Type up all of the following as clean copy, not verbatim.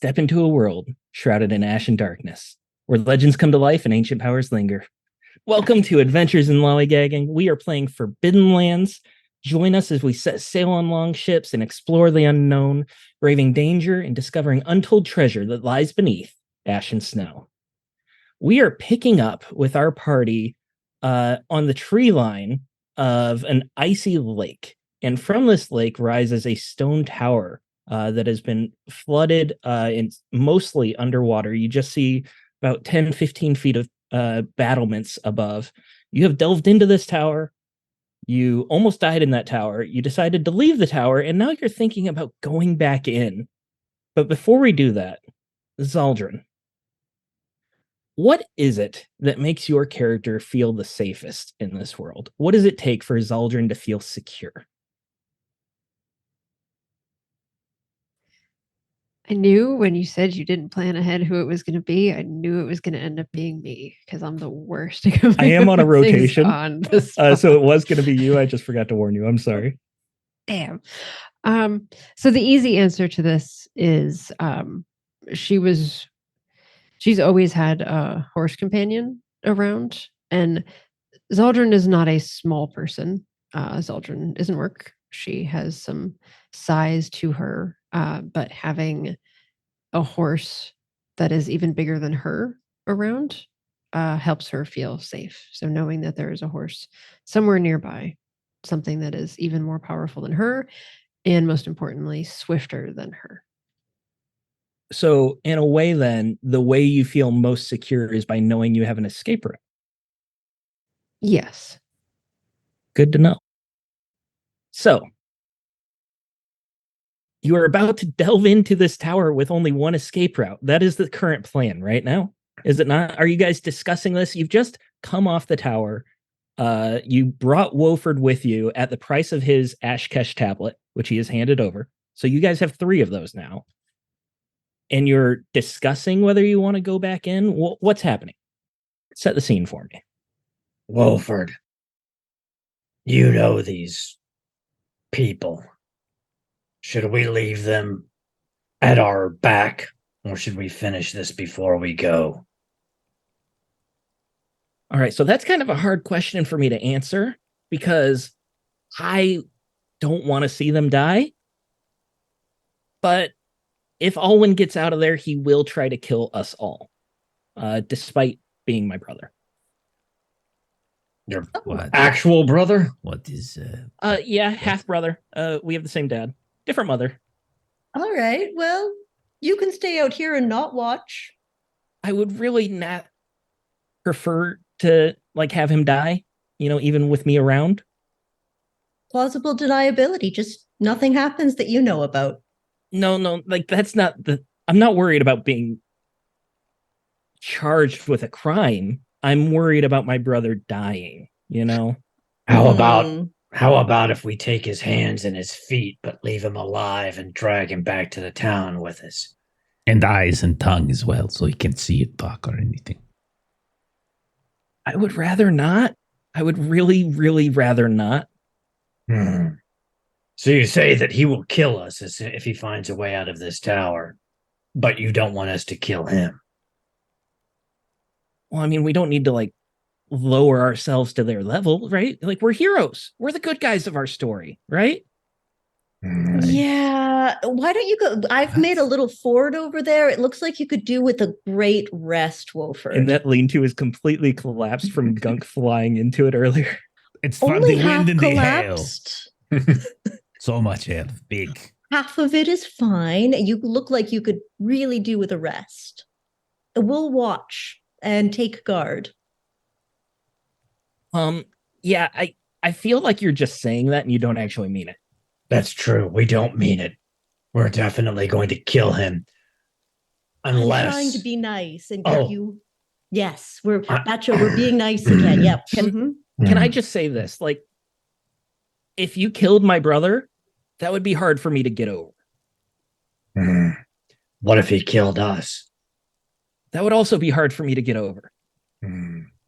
step into a world shrouded in ash and darkness, where legends come to life and ancient powers linger. Welcome to Adventures in Lollygagging. We are playing Forbidden Lands. Join us as we set sail on long ships and explore the unknown, braving danger and discovering untold treasure that lies beneath ash and snow. We are picking up with our party on the tree line of an icy lake. And from this lake rises a stone tower that has been flooded and mostly underwater. You just see about 10, 15 feet of battlements above. You have delved into this tower. You almost died in that tower. You decided to leave the tower, and now you're thinking about going back in. But before we do that, Zaldrun, what is it that makes your character feel the safest in this world? What does it take for Zaldrun to feel secure? I knew when you said you didn't plan ahead who it was going to be, I knew it was going to end up being me because I'm the worst. I am on a rotation, on so it was going to be you. I just forgot to warn you. I'm sorry. Damn. So the easy answer to this is she's always had a horse companion around, and Zaldrun is not a small person. Zaldrun is an orc. She has some size to her, but having a horse that is even bigger than her around helps her feel safe. So knowing that there is a horse somewhere nearby, something that is even more powerful than her, and most importantly, swifter than her. So in a way, then, the way you feel most secure is by knowing you have an escape route. Yes. Good to know. So, you are about to delve into this tower with only one escape route. That is the current plan right now, is it not? Are you guys discussing this? You've just come off the tower. You brought Wofford with you at the price of his Ashkesh tablet, which he has handed over. So you guys have 3 of those now. And you're discussing whether you want to go back in. What's happening? Set the scene for me. Wolford, you know these people. Should we leave them at our back, or should we finish this before we go? All right, so that's kind of a hard question for me to answer because I don't want to see them die. But if Alwyn gets out of there, he will try to kill us all, despite being my brother. Your actual brother? What is... yeah, half-brother. We have the same dad. Different mother. All right, well, you can stay out here and not watch. I would really not prefer to, have him die, even with me around. Plausible deniability, just nothing happens that you know about. No, that's not I'm not worried about being charged with a crime. I'm worried about my brother dying, How about if we take his hands and his feet, but leave him alive and drag him back to the town with us? And eyes and tongue as well, so he can't see it talk or anything. I would rather not. I would really, really rather not. So you say that he will kill us if he finds a way out of this tower, but you don't want us to kill him. Well, I mean, we don't need to, lower ourselves to their level, right? We're heroes. We're the good guys of our story, right? Yeah. Why don't you go? I've made a little fort over there. It looks like you could do with a great rest, Wolford. And that lean-to is completely collapsed from gunk flying into it earlier. It's from Only the half wind and collapsed. the hail. So much hail. Big. Half of it is fine. You look like you could really do with a rest. We'll watch and take guard. Yeah, I feel like you're just saying that and you don't actually mean it. That's true. We don't mean it. We're definitely going to kill him. Unless... I'm trying to be nice and give you... Yes, Nacho, we're being nice again. Yep. Can I just say this? If you killed my brother, that would be hard for me to get over. What if he killed us? That would also be hard for me to get over.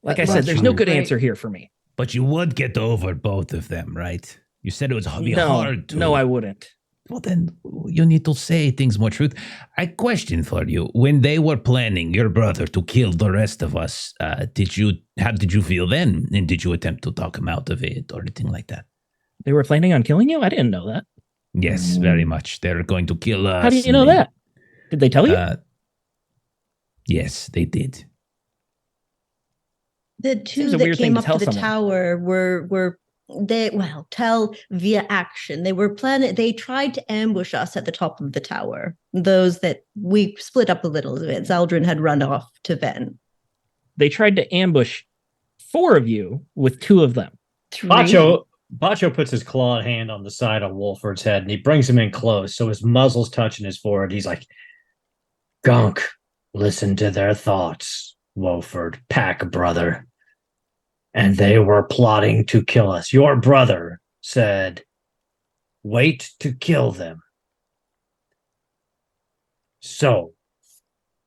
Like I said, there's no good answer here for me. But you would get over both of them, right? You said it was hard to... No, I wouldn't. Well, then you need to say things more truth. I question for you: when they were planning your brother to kill the rest of us, how did you feel then? And did you attempt to talk him out of it or anything like that? They were planning on killing you? I didn't know that. Yes, very much. They're going to kill us. How do you know that? Did they tell you? Yes, they did. The two Seems a that weird thing came to up tell to the someone. tower were they tell via action. They were they tried to ambush us at the top of the tower. Those that we split up a little bit. Zaldrin had run off to Ven. They tried to ambush 4 of you with 2 of them. 3. Bacho puts his clawed hand on the side of Wolford's head and he brings him in close. So his muzzle's touching his forehead. He's like, Gunk, listen to their thoughts, Wolford, pack brother. And they were plotting to kill us. Your brother said, wait to kill them. So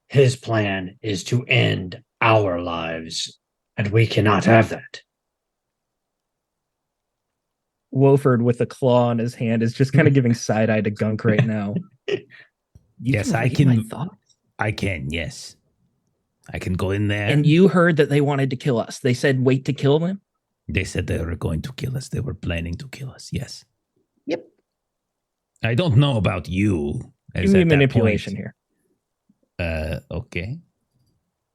his plan is to end our lives, and we cannot have that. Wolford with a claw on his hand is just kind of giving side eye to Gunk right now. Yes, I read can. my thoughts? I can. Yes, I can go in there. And you heard that they wanted to kill us. They said, wait to kill them? They said they were going to kill us. They were planning to kill us. Yes. Yep. I don't know about you. Give me manipulation here. Okay.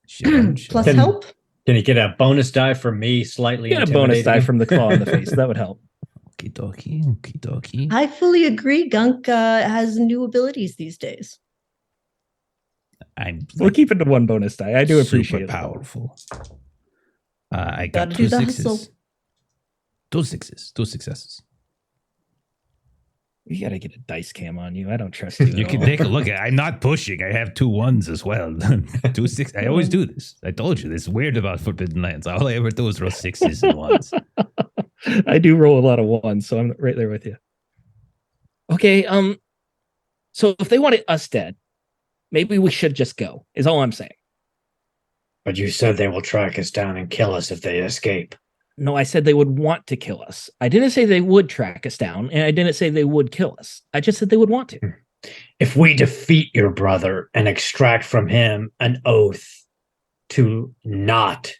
Sure. Plus Can- help. Can you get a bonus die from me slightly Get a bonus die intimidating? from the claw in the face. That would help. Okie dokie. Okie dokie. I fully agree. Gunk has new abilities these days. I'm We'll keep it to 1 bonus die. I do appreciate super it. powerful. I got Gotta 2 do the sixes. hustle. 2 sixes. 2 successes. You got to get a dice cam on you. I don't trust you. You at can all. take a look. I'm not pushing. I have 2 1s as well. 2 6. I always do this. I told you this is weird about Forbidden Lands. All I ever do is roll 6s and 1s. I do roll a lot of 1s, so I'm right there with you. Okay, so if they wanted us dead, maybe we should just go, is all I'm saying. But you said they will track us down and kill us if they escape. No, I said they would want to kill us. I didn't say they would track us down, and I didn't say they would kill us. I just said they would want to. If we defeat your brother and extract from him an oath to not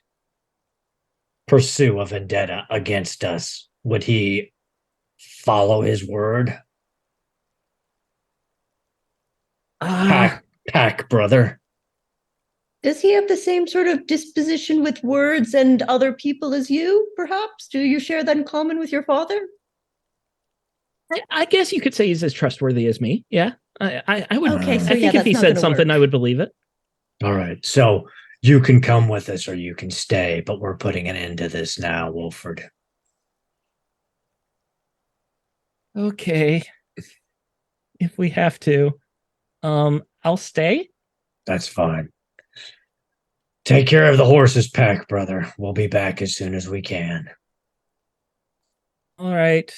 pursue a vendetta against us, would he follow his word? Pack, brother. Does he have the same sort of disposition with words and other people as you, perhaps? Do you share that in common with your father? I guess you could say he's as trustworthy as me. Yeah, I would. Okay, so I think if he said something, I would believe it. All right. So you can come with us or you can stay, but we're putting an end to this now, Wolford. Okay. If we have to. I'll stay. That's fine. Take care of the horses, Pack, brother. We'll be back as soon as we can. All right.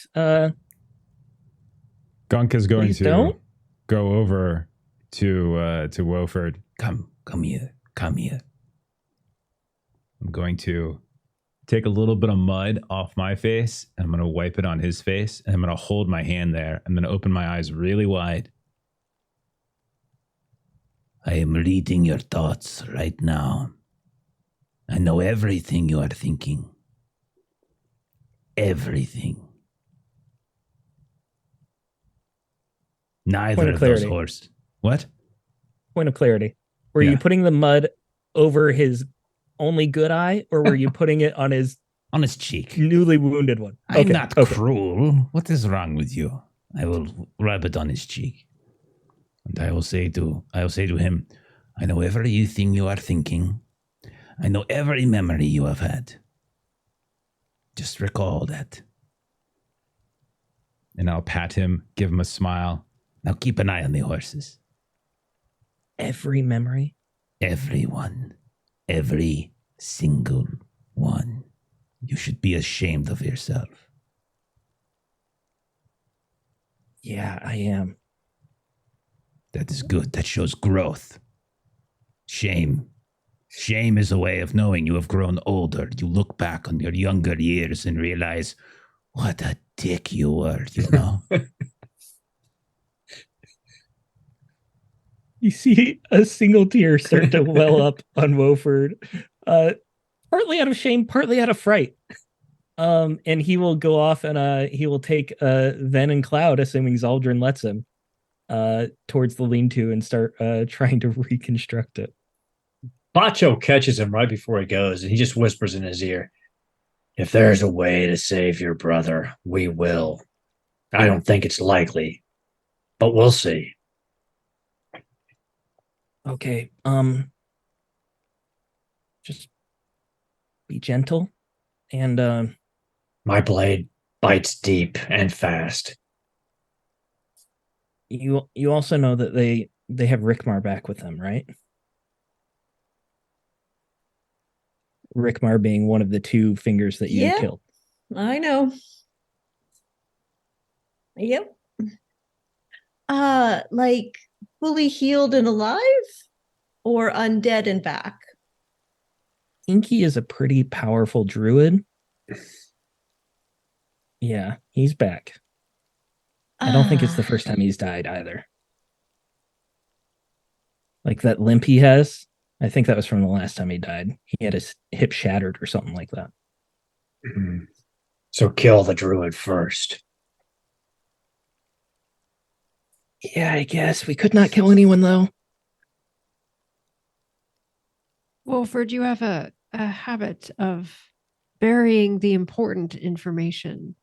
Gunk is going Please to don't. go over to Wolford. Come here. Come here. I'm going to take a little bit of mud off my face and I'm going to wipe it on his face and I'm going to hold my hand there. I'm going to open my eyes really wide. I am reading your thoughts right now. I know everything you are thinking. Everything. Neither Point of of those clarity. horses. What? Point of clarity. Were Yeah. you putting the mud over his only good eye, or were you putting it on his On his cheek. newly wounded one? I'm not cruel. What is wrong with you? I will rub it on his cheek. And I will say to him, I know everything you are thinking. I know every memory you have had. Just recall that. And I'll pat him, give him a smile. Now keep an eye on the horses. Every memory. Everyone. Every single one. You should be ashamed of yourself. Yeah, I am. That is good. That shows growth. Shame. Shame is a way of knowing you have grown older. You look back on your younger years and realize what a dick you were, you know? You see a single tear start to well up on Woford, partly out of shame, partly out of fright. And he will go off and he will take Ven and Cloud, assuming Zaldrin lets him, towards the lean-to and start trying to reconstruct it. Bacho catches him right before he goes, and he just whispers in his ear, "If there's a way to save your brother, we will. I don't think it's likely, but we'll see." Okay, just be gentle and My blade bites deep and fast. you also know that they have Rickmar back with them, right? Rickmar being one of the two fingers that you Yeah. killed. I know. Yep. Like fully healed and alive or undead and back? Inky is a pretty powerful druid. Yeah, he's back. I don't think it's the first time he's died either. Like that limp he has, I think that was from the last time he died. He had his hip shattered or something like that. So kill the druid first. Yeah, I guess. We could not kill anyone, though. Wolford, you have a habit of burying the important information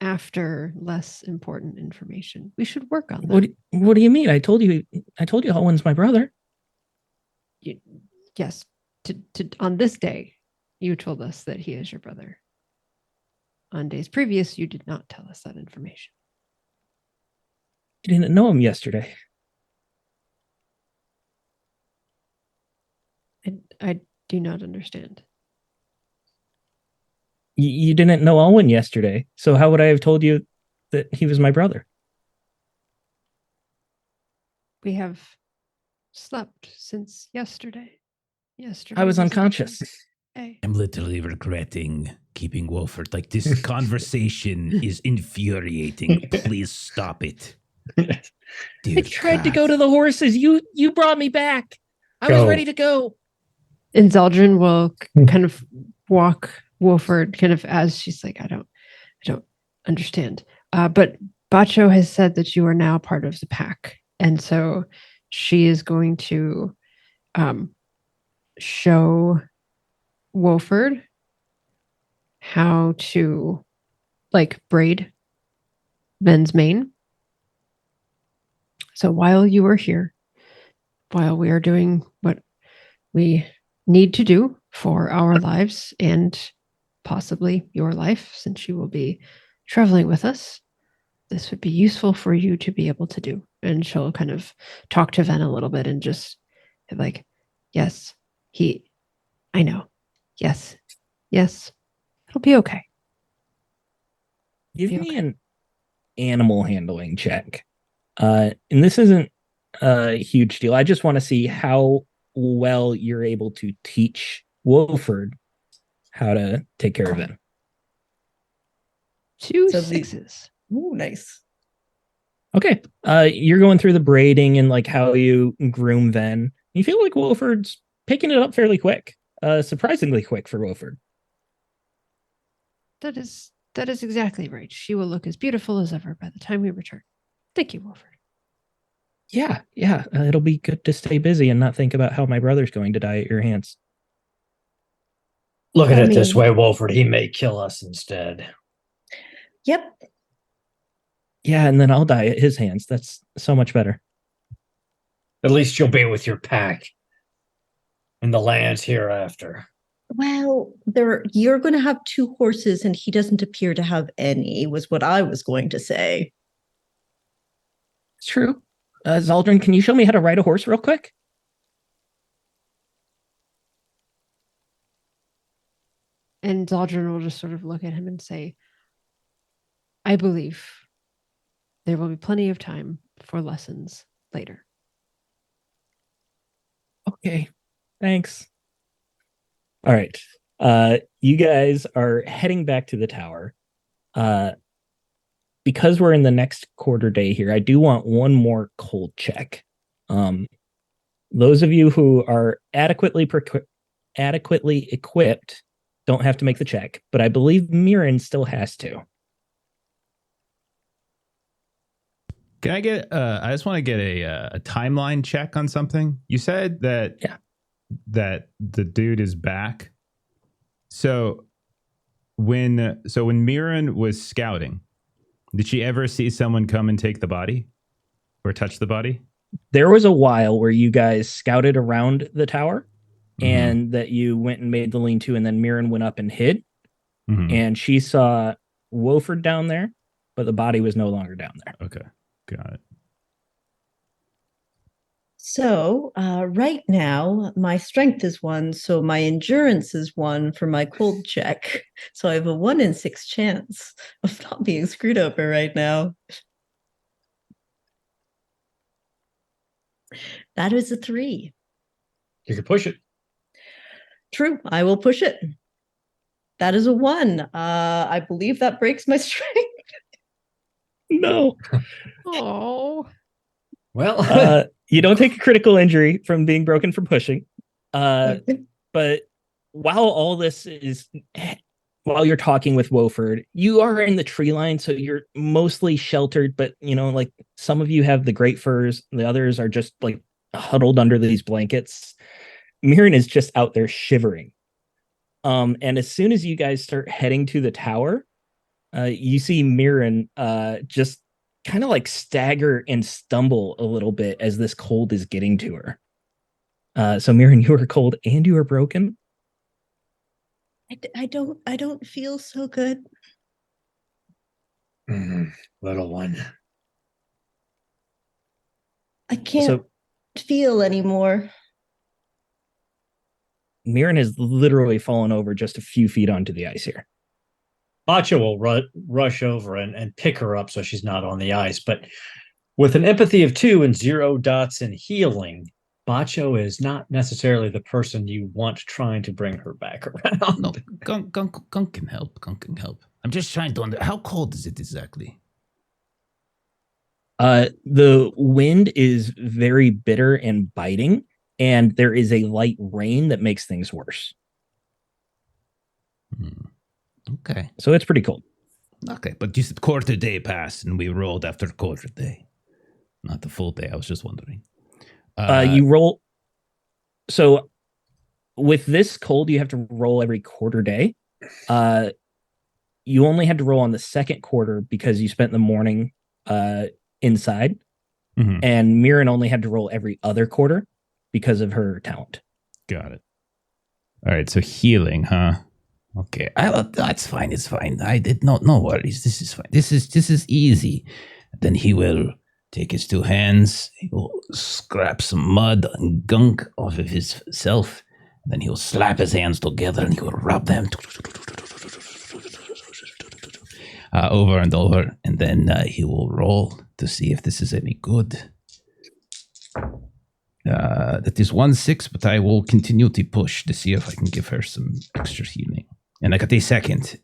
after less important information. We should work on that. What do you mean? I told you Owen's my brother. Yes. On this day, you told us that he is your brother. On days previous, you did not tell us that information. You didn't know him yesterday. I do not understand. You didn't know Owen yesterday, so how would I have told you that he was my brother? We have slept since yesterday. I was unconscious. I'm literally regretting keeping Wolford. Like, this conversation is infuriating. Please stop it. I tried to go to the horses. You brought me back. I was ready to go. And Zaldrin will kind of walk Wolford kind of as she's like, I don't understand. But Bacho has said that you are now part of the pack. And so she is going to show Wolford how to like braid Ven's mane. So while you are here, while we are doing what we need to do for our lives and possibly your life, since you will be traveling with us, this would be useful for you to be able to do. And she'll kind of talk to Ven a little bit and just like, yes, I know. Yes, it'll be okay. Give me an animal handling check. And this isn't a huge deal. I just want to see how well you're able to teach Wolford how to take care of him. 2 6s. Ooh, nice. Okay. You're going through the braiding and like how you groom Ven. You feel like Wolford's picking it up fairly quick. Surprisingly quick for Wolford. That is exactly right. She will look as beautiful as ever by the time we return. Thank you, Wolford. Yeah. It'll be good to stay busy and not think about how my brother's going to die at your hands. Look at it this way, Wolford. He may kill us instead. Yep. Yeah, and then I'll die at his hands. That's so much better. At least you'll be with your pack in the lands hereafter. Well, you're going to have 2 horses, and he doesn't appear to have any, was what I was going to say. It's true. Zaldrin, can you show me how to ride a horse real quick? And Zaldrin will just sort of look at him and say, I believe there will be plenty of time for lessons later. Okay, thanks. All right. You guys are heading back to the tower. Because we're in the next quarter day here, I do want one more cold check. Those of you who are adequately equipped don't have to make the check, but I believe Mirren still has to. Can I get? I just want to get a timeline check on something. You said that that the dude is back. So when Mirren was scouting, did she ever see someone come and take the body or touch the body? There was a while where you guys scouted around the tower, and that you went and made the lean-to, and then Mirren went up and hid, and she saw Wolford down there, but the body was no longer down there. Okay, got it. So right now, my strength is 1, so my endurance is 1 for my cold check. So I have a 1 in 6 chance of not being screwed over right now. That is a 3. You can push it. True, I will push it. That is a 1. I believe that breaks my strength. No. Oh. Well, You don't take a critical injury from being broken from pushing. But while all this is, while you're talking with Wolford, you are in the tree line, so you're mostly sheltered, but like some of you have the great furs, the others are just like huddled under these blankets. Mirren is just out there shivering. And as soon as you guys start heading to the tower, you see Mirren just kind of like stagger and stumble a little bit as this cold is getting to her. So Mirren, you are cold and you are broken. I don't feel so good. Little one. I can't feel anymore. Mirren has literally fallen over just a few feet onto the ice here. Bacha will rush over and pick her up so she's not on the ice. But with an empathy of 2 and 0 dots in healing, Bacho is not necessarily the person you want trying to bring her back around. No, Gunk can help. Gunk can help. I'm just trying to how cold is it exactly? The wind is very bitter and biting, and there is a light rain that makes things worse. Okay. So it's pretty cold. Okay, but you said quarter day passed and we rolled after quarter day. Not the full day, I was just wondering. You roll. So with this cold, you have to roll every quarter day. You only had to roll on the second quarter because you spent the morning inside. And Mirren only had to roll every other quarter because of her talent. Got it. All right, so healing, huh? Okay, that's fine. It's fine. I did no worries. This is fine. This is easy. Then he will take his 2 hands. He will scrap some mud and gunk off of himself. Then he'll slap his hands together and he will rub them over and over. And then he will roll to see if this is any good. That is 1-6, but I will continue to push to see if I can give her some extra healing. And I got a second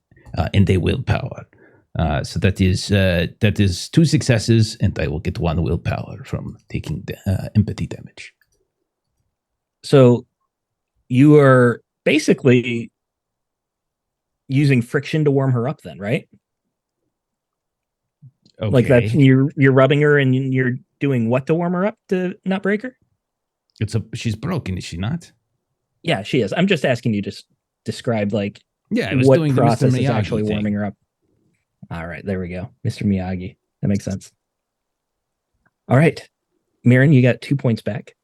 and a willpower. So that is 2 successes, and I will get 1 willpower from taking the empathy damage. So you are basically using friction to warm her up then, right? Okay. Like that you're rubbing her and you're doing what to warm her up to not break her? She's broken, is she not? Yeah, she is. I'm just asking you to describe like I was what doing the process Mr. is Miyagi actually thing. warming her up. All right, there we go. Mr. Miyagi. That makes sense. All right. Mirren, you got 2 points back.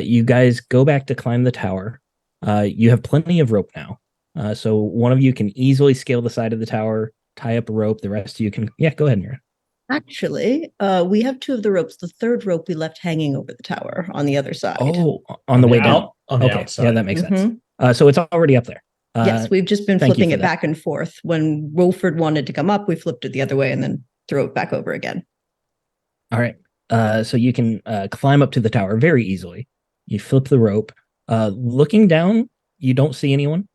You guys go back to climb the tower. You have plenty of rope now. So one of you can easily scale the side of the tower, tie up a rope. The rest of you can... Yeah, go ahead, Mirren. Actually, we have 2 of the ropes. The third rope we left hanging over the tower on the other side. Oh, on the way down. On the Okay, outside. yeah, that makes sense. So it's already up there. Yes, we've just been thank you flipping for it that. back and forth. When Wolford wanted to come up, we flipped it the other way and then throw it back over again. All right. So you can climb up to the tower very easily. You flip the rope. Looking down, you don't see anyone.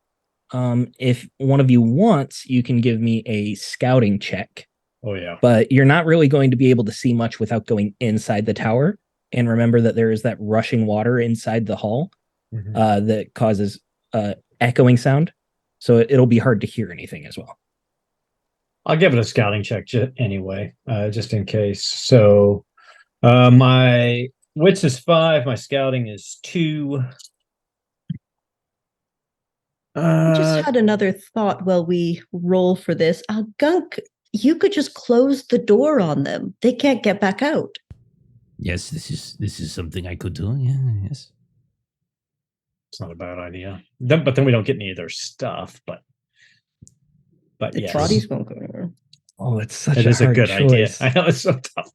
If one of you wants, you can give me a scouting check. Oh, yeah. But you're not really going to be able to see much without going inside the tower. and remember that there is that rushing water inside the hall that causes echoing sound. So it'll be hard to hear anything as well. I'll give it a scouting check anyway, just in case. So my wits is 5, my scouting is 2. I just had another thought while we roll for this. Gunk, you could just close the door on them. They can't get back out. Yes, this is something I could do. Yeah, yes. It's not a bad idea. But then we don't get any of their stuff. But The yes, bodies won't go anywhere. Oh, it's such it a is a hard good idea. choice. I know it's so tough.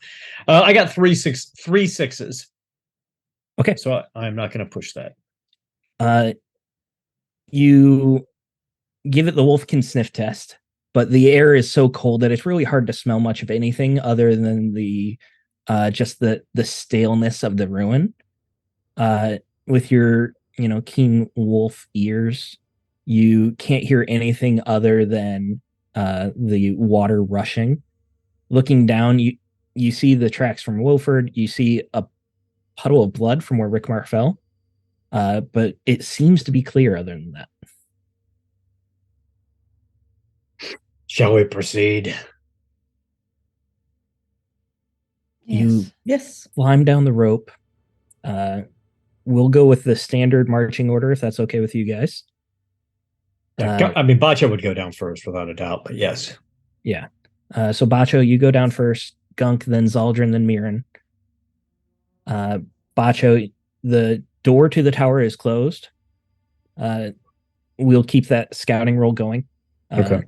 I got 3 6s. Okay. So I'm not going to push that. You give it the Wolfkin sniff test, but the air is so cold that it's really hard to smell much of anything other than the just the staleness of the ruin. With your keen wolf ears, you can't hear anything other than the water rushing. Looking down, you see the tracks from Wilford. You see a puddle of blood from where Rickmar fell. But it seems to be clear other than that. Shall we proceed? You Yes. climb down the rope. We'll go with the standard marching order if that's okay with you guys. I mean, Bacho would go down first without a doubt, but yes. Yeah. So Bacho, you go down first, Gunk, then Zaldrin, then Mirren. Bacho, the door to the tower is closed. We'll keep that scouting roll going. Okay.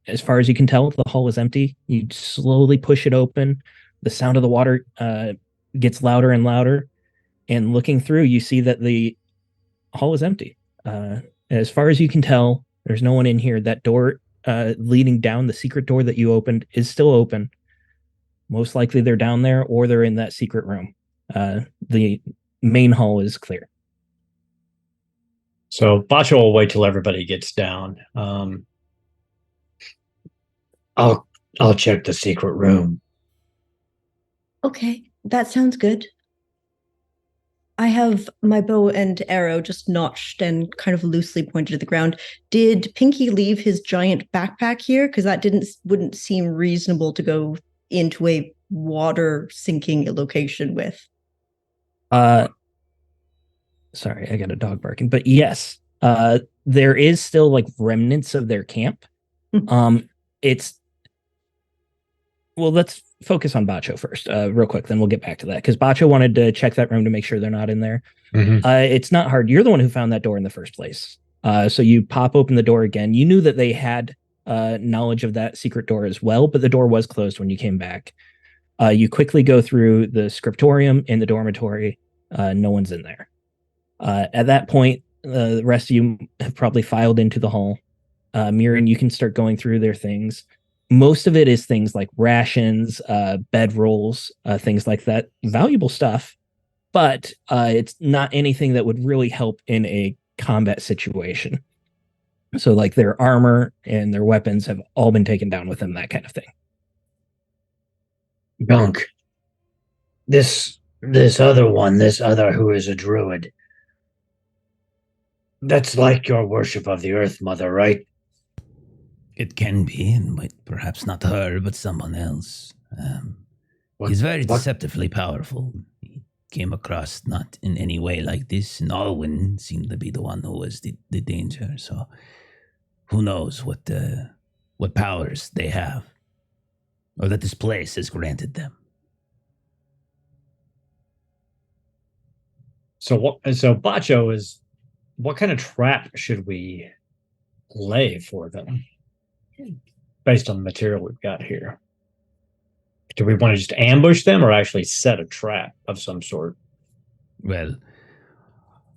As far as you can tell, the hall is empty. You slowly push it open. The sound of the water gets louder and louder. And looking through, you see that the hall is empty. As far as you can tell, there's no one in here. That door leading down, the secret door that you opened, is still open. Most likely they're down there or they're in that secret room. The main hall is clear. So Bacho will wait till everybody gets down. I'll check the secret room. Okay, that sounds good. I have my bow and arrow just notched and kind of loosely pointed at the ground. Did Pinky leave his giant backpack here? Because that wouldn't seem reasonable to go into a water sinking location with. Sorry, I got a dog barking. But yes, there is still like remnants of their camp. Let's focus on Bacho first, real quick, then we'll get back to that. Because Bacho wanted to check that room to make sure they're not in there. It's not hard. You're the one who found that door in the first place. So you pop open the door again. You knew that they had knowledge of that secret door as well, but the door was closed when you came back. You quickly go through the scriptorium in the dormitory. No one's in there. At that point, the rest of you have probably filed into the hall. Mirren, you can start going through their things. Most of it is things like rations, bedrolls, things like that. Valuable stuff, but it's not anything that would really help in a combat situation. So like their armor and their weapons have all been taken down with them, that kind of thing. Gunk. This other who is a druid. That's like your worship of the Earth Mother, right? It can be, but perhaps not her, but someone else. He's very deceptively powerful. He came across not in any way like this, and Alwyn seemed to be the one who was the danger. So, who knows what powers they have, or that this place has granted them. So Bacho is. What kind of trap should we lay for them? Based on the material we've got here. Do we want to just ambush them or actually set a trap of some sort? Well,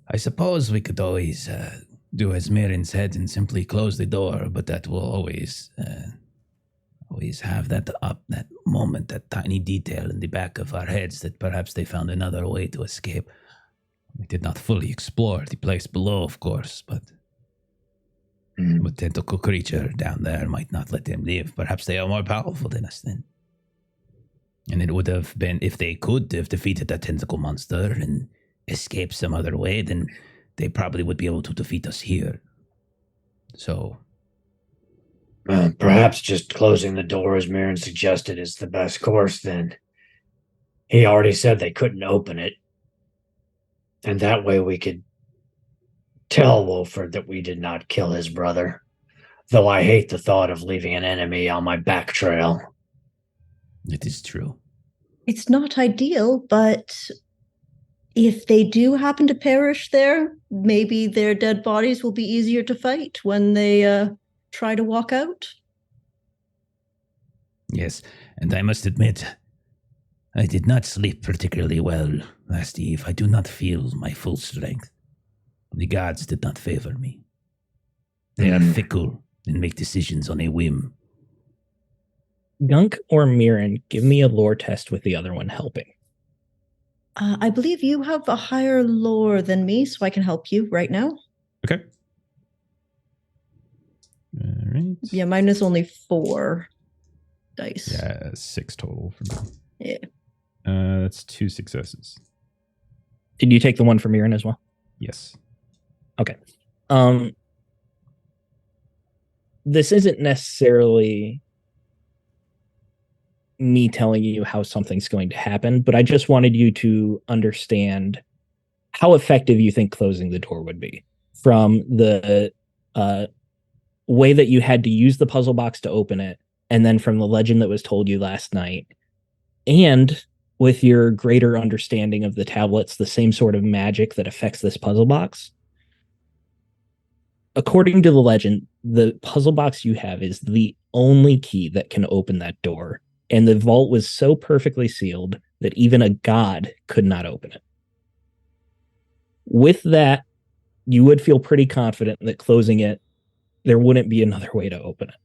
I suppose we could always do as Mirren said and simply close the door, but that will always have that moment, that tiny detail in the back of our heads that perhaps they found another way to escape. We did not fully explore the place below, of course, but a tentacle creature down there might not let them live. Perhaps they are more powerful than us then. And it would have been, if they could have defeated that tentacle monster and escaped some other way, then they probably would be able to defeat us here. So, Perhaps just closing the door, as Mirren suggested, is the best course then. He already said they couldn't open it. And that way we could tell Wolford that we did not kill his brother. Though I hate the thought of leaving an enemy on my back trail. it is true. It's not ideal, but if they do happen to perish there, maybe their dead bodies will be easier to fight when they try to walk out. Yes, and I must admit, I did not sleep particularly well last eve. I do not feel my full strength. The gods did not favor me. They are fickle and make decisions on a whim. Gunk or Mirren, give me a lore test with the other one helping. I believe you have a higher lore than me, so I can help you right now. Okay. All right. Yeah, mine is only 4 dice. Yeah, 6 total for me. Yeah. That's 2 successes. Did you take the one from Mirren as well? Yes. Okay. This isn't necessarily me telling you how something's going to happen, but I just wanted you to understand how effective you think closing the door would be from the way that you had to use the puzzle box to open it, and then from the legend that was told you last night, and with your greater understanding of the tablets, the same sort of magic that affects this puzzle box. According to the legend, the puzzle box you have is the only key that can open that door. And the vault was so perfectly sealed that even a god could not open it. With that, you would feel pretty confident that closing it, there wouldn't be another way to open it.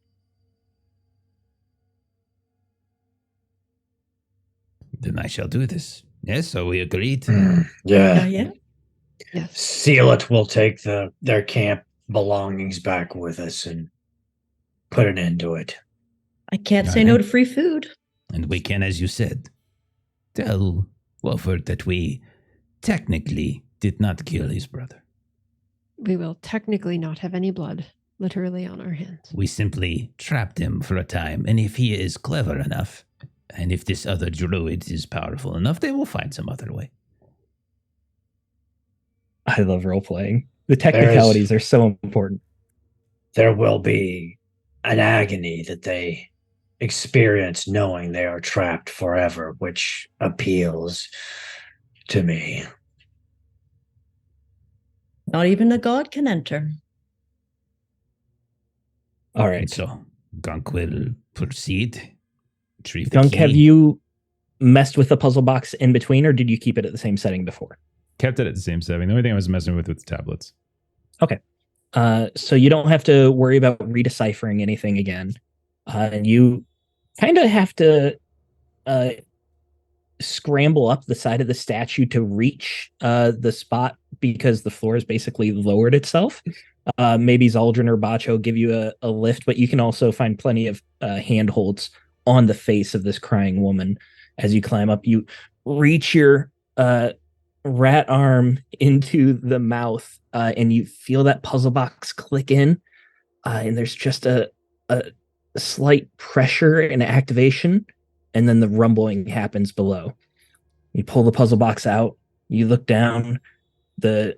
Then I shall do this. Yes, so we agreed. Yeah. Yeah. Yes. Seal it. We'll take their camp belongings back with us and put an end to it. I can't say Alright. no to free food. And we can, as you said, tell Wolford that we technically did not kill his brother. We will technically not have any blood literally on our hands. We simply trapped him for a time, and if he is clever enough, and if this other druid is powerful enough, they will find some other way. I love role playing. The technicalities are so important. There will be an agony that they experience knowing they are trapped forever, which appeals to me. Not even a god can enter. All And right. so Gunk will proceed. Retrieve the Gunk, key. have you messed with the puzzle box in between, or did you keep it at the same setting before? Kept it at the same setting. The only thing I was messing with the tablets. So you don't have to worry about redeciphering anything again. And you kind of have to scramble up the side of the statue to reach the spot because the floor has basically lowered itself. Maybe Zaldrin or Bacho give you a lift, but you can also find plenty of handholds on the face of this crying woman as you climb up. You reach your rat arm into the mouth, and you feel that puzzle box click in, and there's just a slight pressure and activation, and then the rumbling happens below. You pull the puzzle box out, you look down, the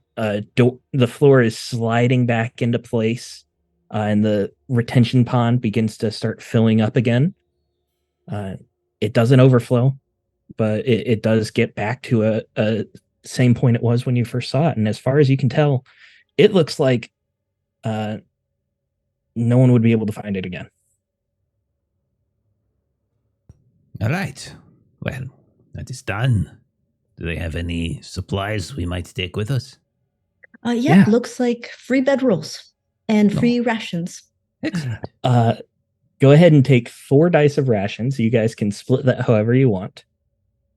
floor is sliding back into place, and the retention pond begins to start filling up again. It doesn't overflow, but it does get back to a same point it was when you first saw it. And as far as you can tell, it looks like no one would be able to find it again. All right. Well, that is done. Do they have any supplies we might take with us? Yeah, looks like free bedrolls and free rations. Excellent. Go ahead and take 4 dice of rations. You guys can split that however you want.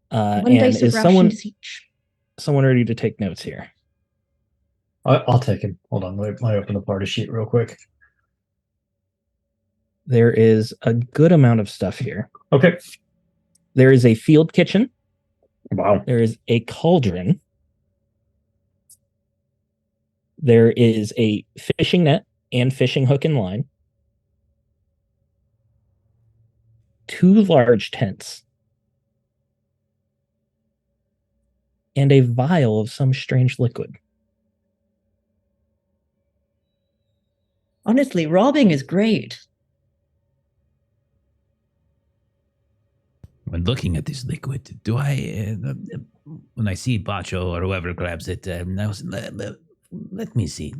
1 and dice of is rations each. someone ready to take notes here? I'll take him. Hold on. Let me open the party sheet real quick. There is a good amount of stuff here. Okay. There is a field kitchen. Wow. There is a cauldron. There is a fishing net and fishing hook and line. 2 large tents. And a vial of some strange liquid. Honestly, robbing is great. When looking at this liquid, do I, when I see Bacho or whoever grabs it, let me see.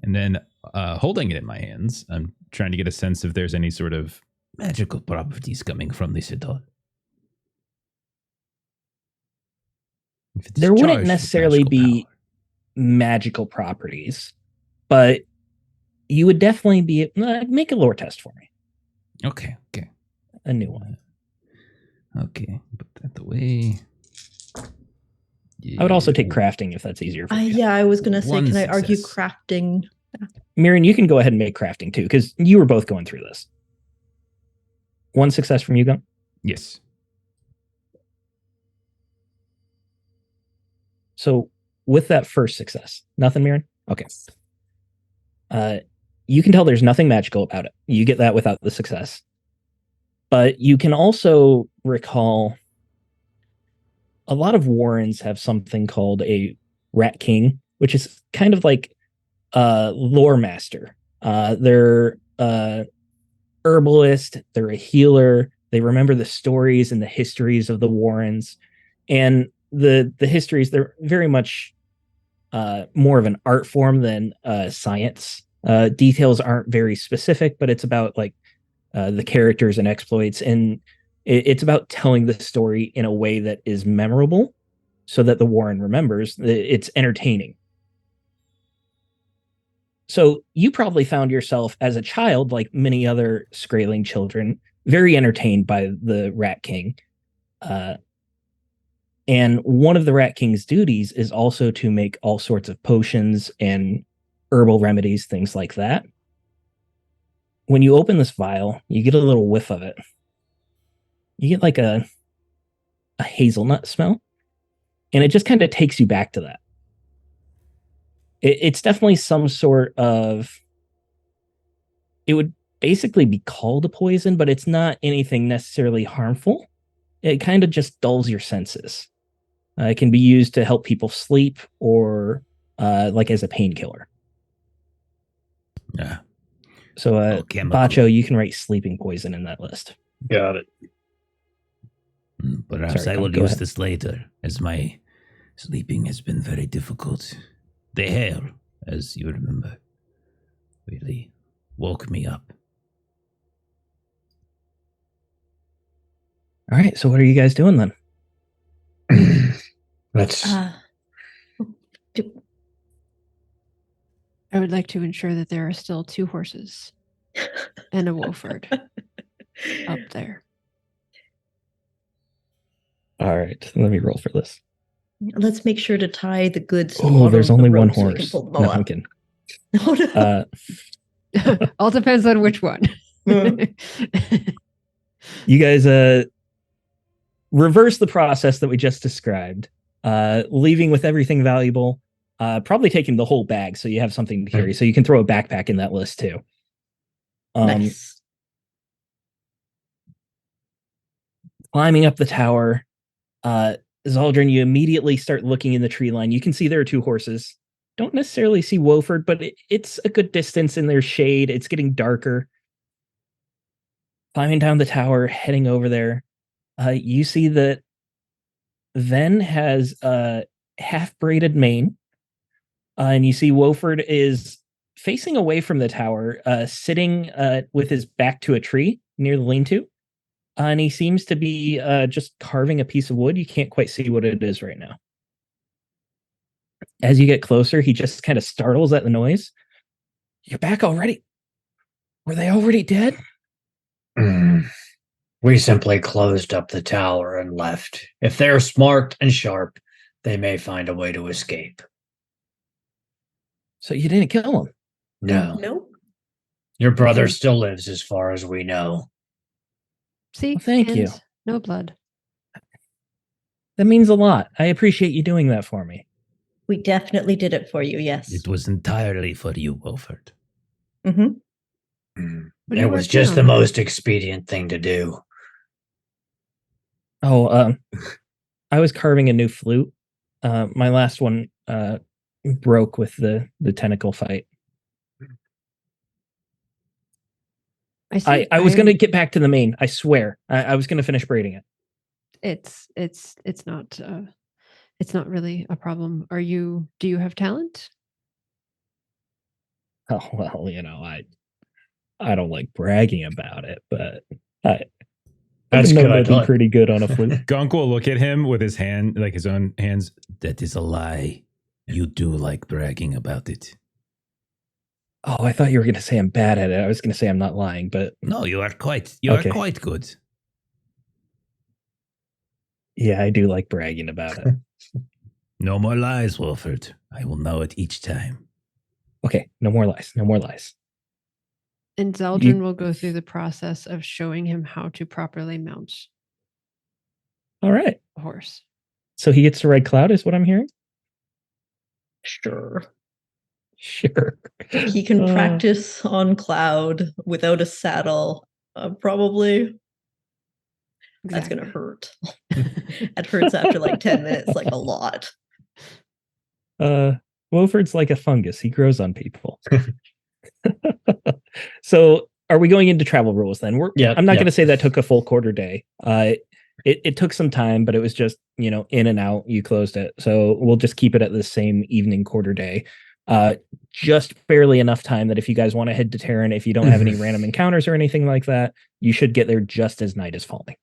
And then, holding it in my hands, I'm trying to get a sense if there's any sort of Magical properties coming from this at all. If it's There wouldn't charged with necessarily magical be power. magical properties, but you would definitely be make a lore test for me. Okay. A new one. Okay, put that away. I would also take crafting if that's easier for you. Yeah, I was gonna say, One can I argue success. crafting? Mirren, you can go ahead and make crafting too, because you were both going through this. 1 success from you, Gun. yes. So with that first success, nothing, Mirren? Okay. You can tell there's nothing magical about it. You get that without the success. But you can also recall a lot of warrens have something called a rat king, which is kind of like a lore master. They're herbalist, they're a healer, they remember the stories and the histories of the warrens. And the histories, they're very much more of an art form than science. Details aren't very specific, but it's about like the characters and exploits, and it's about telling the story in a way that is memorable so that the warren remembers. It's entertaining. So you probably found yourself as a child, like many other Skraeling children, very entertained by the Rat King. And one of the Rat King's duties is also to make all sorts of potions and herbal remedies, things like that. When you open this vial, you get a little whiff of it. You get like a hazelnut smell, and it just kind of takes you back to that. It's definitely some sort of, it would basically be called a poison, but it's not anything necessarily harmful. It kind of just dulls your senses. It can be used to help people sleep or like as a painkiller. Yeah. So, chemical. Bacho, you can write sleeping poison in that list. Got it. Perhaps Sorry, I will go use ahead. this later, as my sleeping has been very difficult. The hair, as you remember, really woke me up. All right, so what are you guys doing then? Let's. I would like to ensure that there are still 2 horses and a Wolford up there. All right, let me roll for this. Let's make sure to tie the goods to the Oh, bottom there's of the only one rope so we can horse. pull them all No, up. I'm kidding. Oh, no. All depends on which one. You guys reverse the process that we just described, leaving with everything valuable, probably taking the whole bag so you have something to carry. So you can throw a backpack in that list too. Nice. Climbing up the tower, Zaldrin, you immediately start looking in the tree line. You can see there are 2 horses. Don't necessarily see Wolford, but it's a good distance in their shade. It's getting darker. Climbing down the tower, heading over there, you see that Ven has a half-braided mane, and you see Wolford is facing away from the tower, sitting with his back to a tree near the lean-to. And he seems to be just carving a piece of wood. You can't quite see what it is right now. As you get closer, he just kind of startles at the noise. You're back already? Were they already dead? We simply closed up the tower and left. If they're smart and sharp, they may find a way to escape. So you didn't kill him? No. Nope. Your brother still lives as far as we know. See, Well, thank you. and No blood. That means a lot. I appreciate you doing that for me. We definitely did it for you, yes. It was entirely for you, Wolford. Mm-hmm. What are you It was working just the on? most expedient thing to do. Oh, I was carving a new flute. My last one broke with the tentacle fight. I was going to get back to the main. I swear. I was going to finish braiding it. It's not really a problem. Do you have talent? Oh, well, I don't like bragging about it, but I've That's been known to good. be pretty good on a flute. Gunk will look at him with his hand, like his own hands. That is a lie. You do like bragging about it. Oh, I thought you were going to say I'm bad at it. I was going to say I'm not lying, but No, you are quite good. yeah, I do like bragging about it. No more lies, Wolford. I will know it each time. Okay, no more lies. No more lies. And Zeldrin will go through the process of showing him how to properly mount All right. a horse. So he gets to ride Cloud, is what I'm hearing? Sure. Sure. He can practice on Cloud without a saddle. Probably. That's going to hurt. It hurts after like 10 minutes, like a lot. Wolford's like a fungus. He grows on people. So are we going into travel rules then? I'm not going to say that took a full quarter day. It took some time, but it was just, in and out, you closed it. So we'll just keep it at the same evening quarter day. Just barely enough time that if you guys want to head to Terran, if you don't have any random encounters or anything like that, you should get there just as night is falling.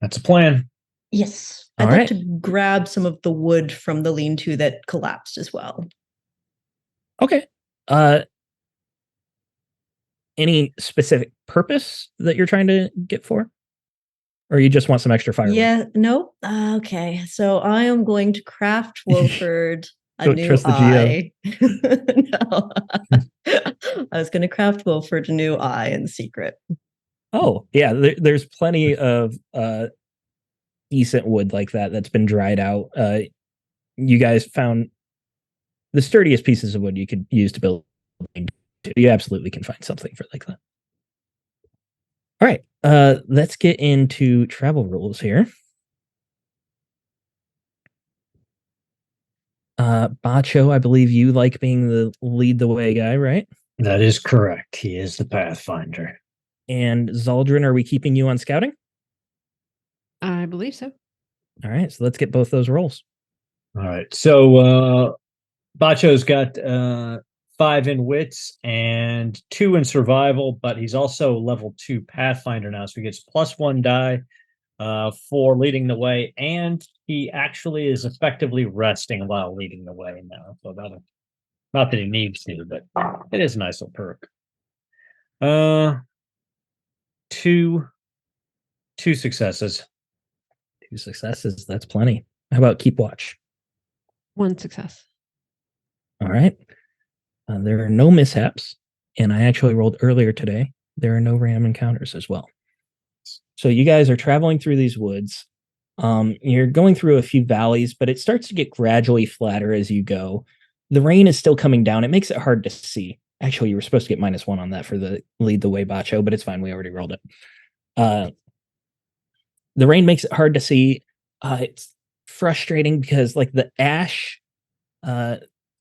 That's a plan. Yes. All I'd right. like to grab some of the wood from the lean-to that collapsed as well. Okay. Any specific purpose that you're trying to get for? Or you just want some extra firewood? Yeah, no. Okay. So I am going to craft Wolford a Don't new trust the eye. No. I was going to craft Wolford a new eye in secret. Oh, yeah. There's plenty of decent wood like that that's been dried out. You guys found the sturdiest pieces of wood you could use to build. You absolutely can find something for like that. All right. Let's get into travel rules here. Bacho, I believe you like being the lead the way guy, right? That is correct. He is the Pathfinder. And Zaldrin, are we keeping you on scouting? I believe so. All right, so let's get both those rolls. All right. So Bacho's got 5 in wits and 2 in survival, but he's also level 2 Pathfinder now, so he gets +1 die for leading the way, and he actually is effectively resting while leading the way now. So not that he needs to, but it is a nice little perk. 2 successes. 2 successes, that's plenty. How about keep watch? 1 success. All right. There are no mishaps, and I actually rolled earlier today. There are no random encounters as well. So you guys are traveling through these woods. You're going through a few valleys, but it starts to get gradually flatter as you go. The rain is still coming down. It makes it hard to see. Actually, you were supposed to get -1 on that for the lead the way Bacho, but it's fine. We already rolled it. The rain makes it hard to see. It's frustrating because like the ash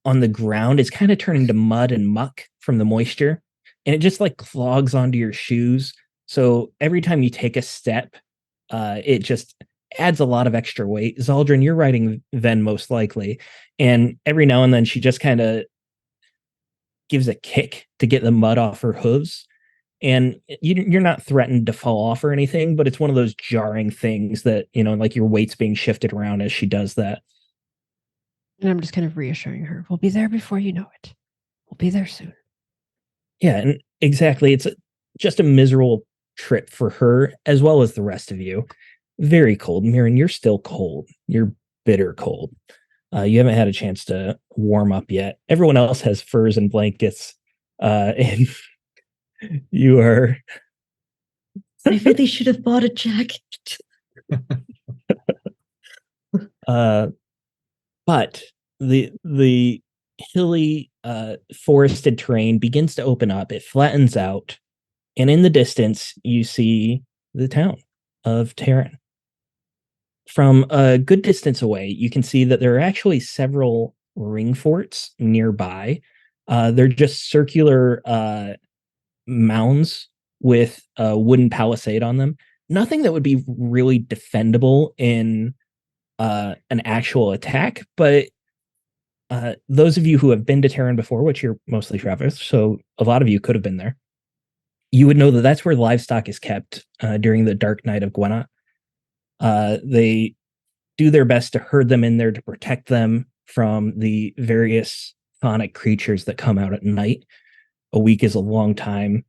on the ground is kind of turning to mud and muck from the moisture, and it just like clogs onto your shoes. So every time you take a step, it just adds a lot of extra weight. Zaldrin, you're riding Ven most likely, and every now and then she just kind of gives a kick to get the mud off her hooves, and you're not threatened to fall off or anything, but it's one of those jarring things that, like your weight's being shifted around as she does that. And I'm just kind of reassuring her. We'll be there before you know it. We'll be there soon. Yeah, and exactly. It's just a miserable trip for her as well as the rest of you. Very cold. Mirren, you're still cold. You're bitter cold. You haven't had a chance to warm up yet. Everyone else has furs and blankets. And you are... I really should have bought a jacket. But the hilly forested terrain begins to open up. It flattens out, and in the distance you see the town of Terran. From a good distance away, you can see that there are actually several ring forts nearby. They're just circular mounds with a wooden palisade on them. Nothing that would be really defendable in an actual attack, but those of you who have been to Terran before, which you're mostly travelers, so a lot of you could have been there, you would know that that's where livestock is kept during the Dark Night of Gwenna. They do their best to herd them in there to protect them from the various phonic creatures that come out at night. A week is a long time.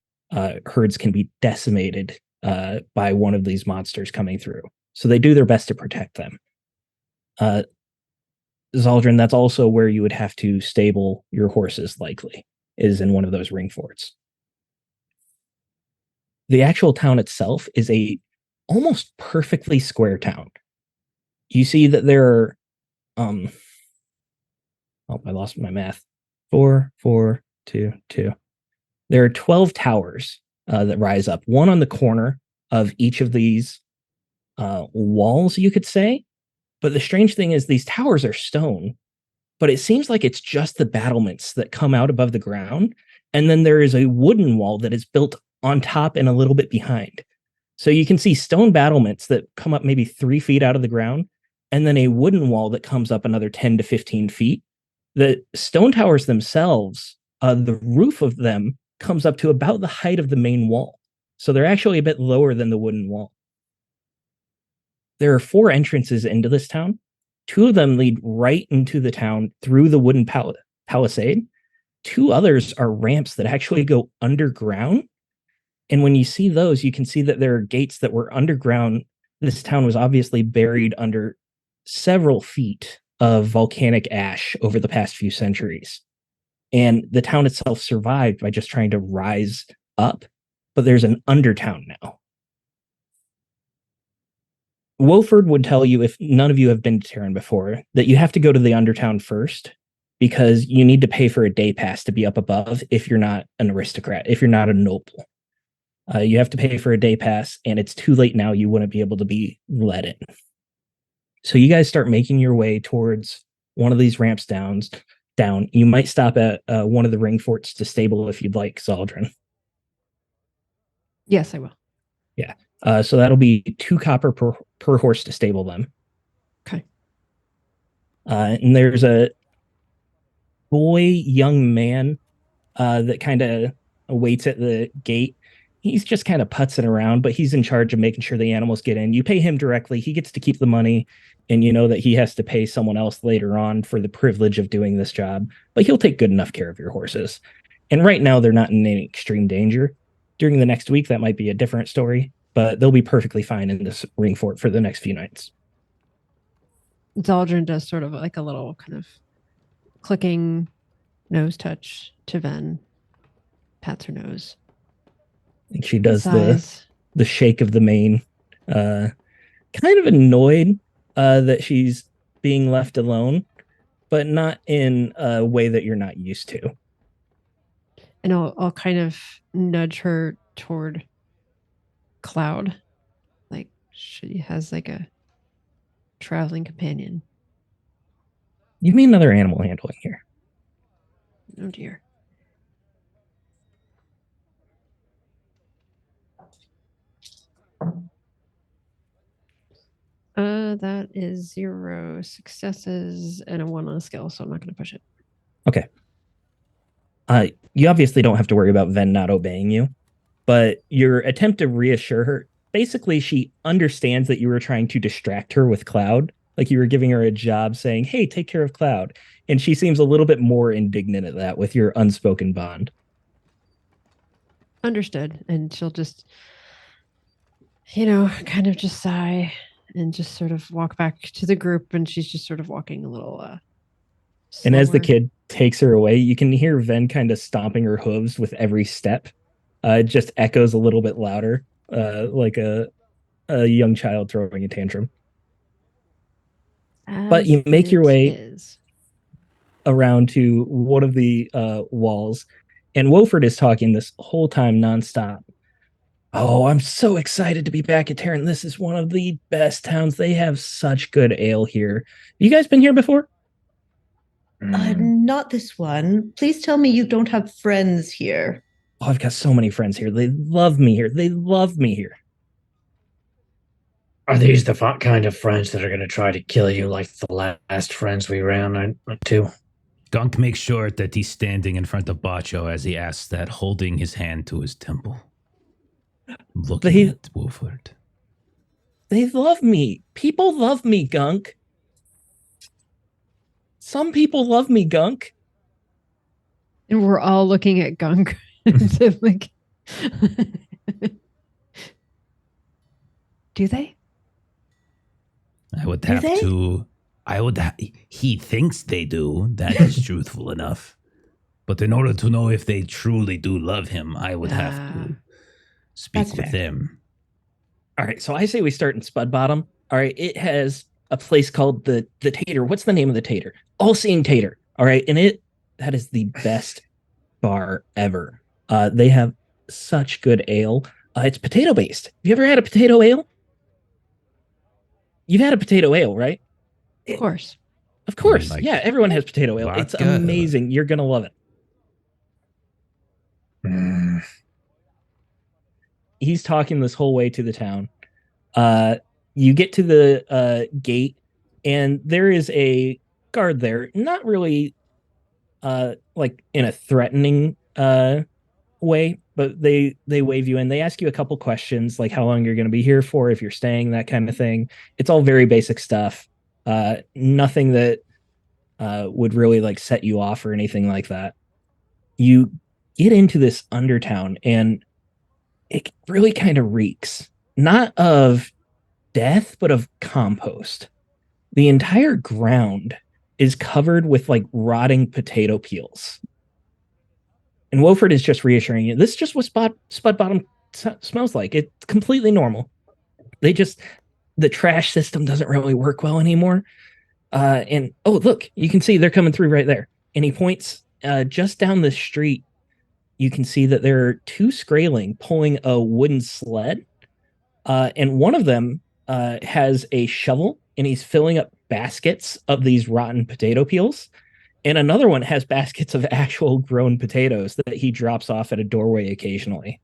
Herds can be decimated by one of these monsters coming through. So they do their best to protect them. Zaldrin, that's also where you would have to stable your horses, likely, is in one of those ring forts. The actual town itself is a almost perfectly square town. You see that there are I lost my math. 4, 4, 2, 2. There are 12 towers that rise up, one on the corner of each of these walls, you could say. But the strange thing is these towers are stone, but it seems like it's just the battlements that come out above the ground. And then there is a wooden wall that is built on top and a little bit behind. So you can see stone battlements that come up maybe 3 feet out of the ground, and then a wooden wall that comes up another 10 to 15 feet. The stone towers themselves, the roof of them comes up to about the height of the main wall. So they're actually a bit lower than the wooden wall. There are 4 entrances into this town. 2 of them lead right into the town through the wooden palisade. 2 others are ramps that actually go underground. And when you see those, you can see that there are gates that were underground. This town was obviously buried under several feet of volcanic ash over the past few centuries. And the town itself survived by just trying to rise up. But there's an undertown now. Wolford would tell you, if none of you have been to Terran before, that you have to go to the Undertown first because you need to pay for a day pass to be up above if you're not an aristocrat, if you're not a noble. You have to pay for a day pass, and it's too late now. You wouldn't be able to be let in. So you guys start making your way towards one of these ramps down. You might stop at one of the ring forts to stable if you'd like, Zaldrin. Yes, I will. Yeah. So that'll be 2 copper per horse to stable them. Okay. And there's a young man that kind of waits at the gate. He's just kind of putzing around, but he's in charge of making sure the animals get in. You pay him directly. He gets to keep the money, and you know that he has to pay someone else later on for the privilege of doing this job, but he'll take good enough care of your horses. And right now, they're not in any extreme danger. During the next week, that might be a different story, but they'll be perfectly fine in this ring fort for the next few nights. Zaldrin does sort of like a little kind of clicking nose touch to Ven, pats her nose. And she does Sighs. the shake of the mane, kind of annoyed that she's being left alone, but not in a way that you're not used to. And I'll kind of nudge her toward Cloud, like she has like a traveling companion. You mean another animal handling here? Oh dear. That is 0 successes and a 1 on a skill, so I'm not going to push it. Okay. You obviously don't have to worry about Ven not obeying you, but your attempt to reassure her, basically she understands that you were trying to distract her with Cloud, like you were giving her a job saying, hey, take care of Cloud. And she seems a little bit more indignant at that with your unspoken bond. Understood. And she'll just, kind of just sigh and just sort of walk back to the group. And she's just sort of walking a little and as the slower. kid takes her away, you can hear Ven kind of stomping her hooves with every step. It just echoes a little bit louder, like a a young child throwing a tantrum. But As you make your it way is. around to one of the walls, and Wolford is talking this whole time nonstop. Oh, I'm so excited to be back at Terran. This is one of the best towns. They have such good ale here. You guys been here before? Not this one. Please tell me you don't have friends here. Oh, I've got so many friends here. They love me here. They love me here. Are these the kind of friends that are going to try to kill you like the last friends we ran into? Gunk makes sure that he's standing in front of Bacho as he asks that, holding his hand to his temple. Looking at Wolford. They love me. People love me, Gunk. Some people love me, Gunk. And we're all looking at Gunk. Like, do they? I would have they? to. He thinks they do. That is truthful enough. But in order to know if they truly do love him, I would have to speak That's with fair. them. All right, so I say we start in Spud Bottom. All right, it has a place called the Tater. What's the name of the Tater? All Seeing Tater. All right, and that is the best bar ever. They have such good ale. It's potato based. Have you ever had a potato ale? You've had a potato ale, right? Of course. Of course. Like yeah, everyone has potato ale. It's vodka? amazing. You're gonna love it. He's talking this whole way to the town. You get to the gate, and there is a guard there. Not really like in a threatening way, but they wave you in. They ask you a couple questions, like how long you're going to be here for, if you're staying, that kind of thing. It's all very basic stuff. Nothing that would really like set you off or anything like that. You get into this undertown, and it really kind of reeks, not of death, but of compost. The entire ground is covered with like rotting potato peels. And Woford is just reassuring you, this is just what Spud Bottom smells like. It's completely normal. The trash system doesn't really work well anymore. And oh, look, you can see they're coming through right there. And he points just down the street. You can see that there are two Skraeling pulling a wooden sled. And one of them has a shovel, and he's filling up baskets of these rotten potato peels. And another one has baskets of actual grown potatoes that he drops off at a doorway occasionally.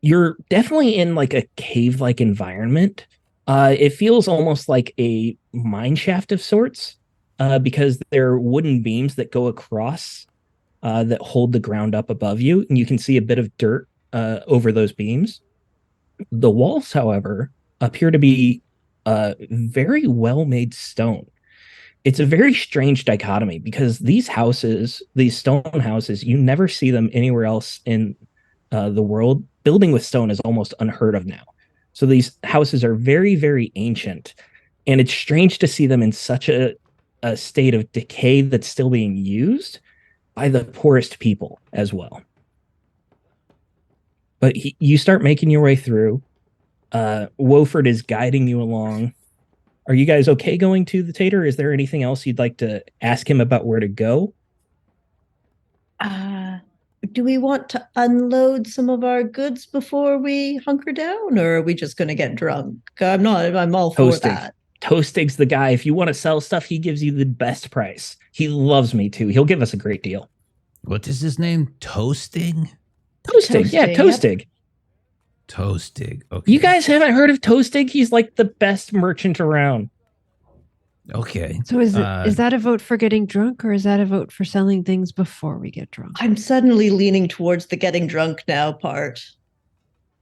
You're definitely in like a cave-like environment. It feels almost like a mine shaft of sorts, because there are wooden beams that go across that hold the ground up above you, and you can see a bit of dirt over those beams. The walls, however, appear to be very well-made stone. It's a very strange dichotomy because these stone houses, you never see them anywhere else in the world. Building with stone is almost unheard of now. So these houses are very, very ancient, and it's strange to see them in such a state of decay that's still being used by the poorest people as well. But you start making your way through. Woford is guiding you along. Are you guys okay going to the Tater? Is there anything else you'd like to ask him about where to go? Do we want to unload some of our goods before we hunker down, or are we just going to get drunk? I'm all for that. Toastig's the guy. If you want to sell stuff, he gives you the best price. He loves me too. He'll give us a great deal. What is his name? Toasting? Toastig, yeah, Toastig. Yep. Toastig. Okay. You guys haven't heard of Toastig? He's like the best merchant around. Okay. So is that a vote for getting drunk, or is that a vote for selling things before we get drunk? I'm suddenly leaning towards the getting drunk now part.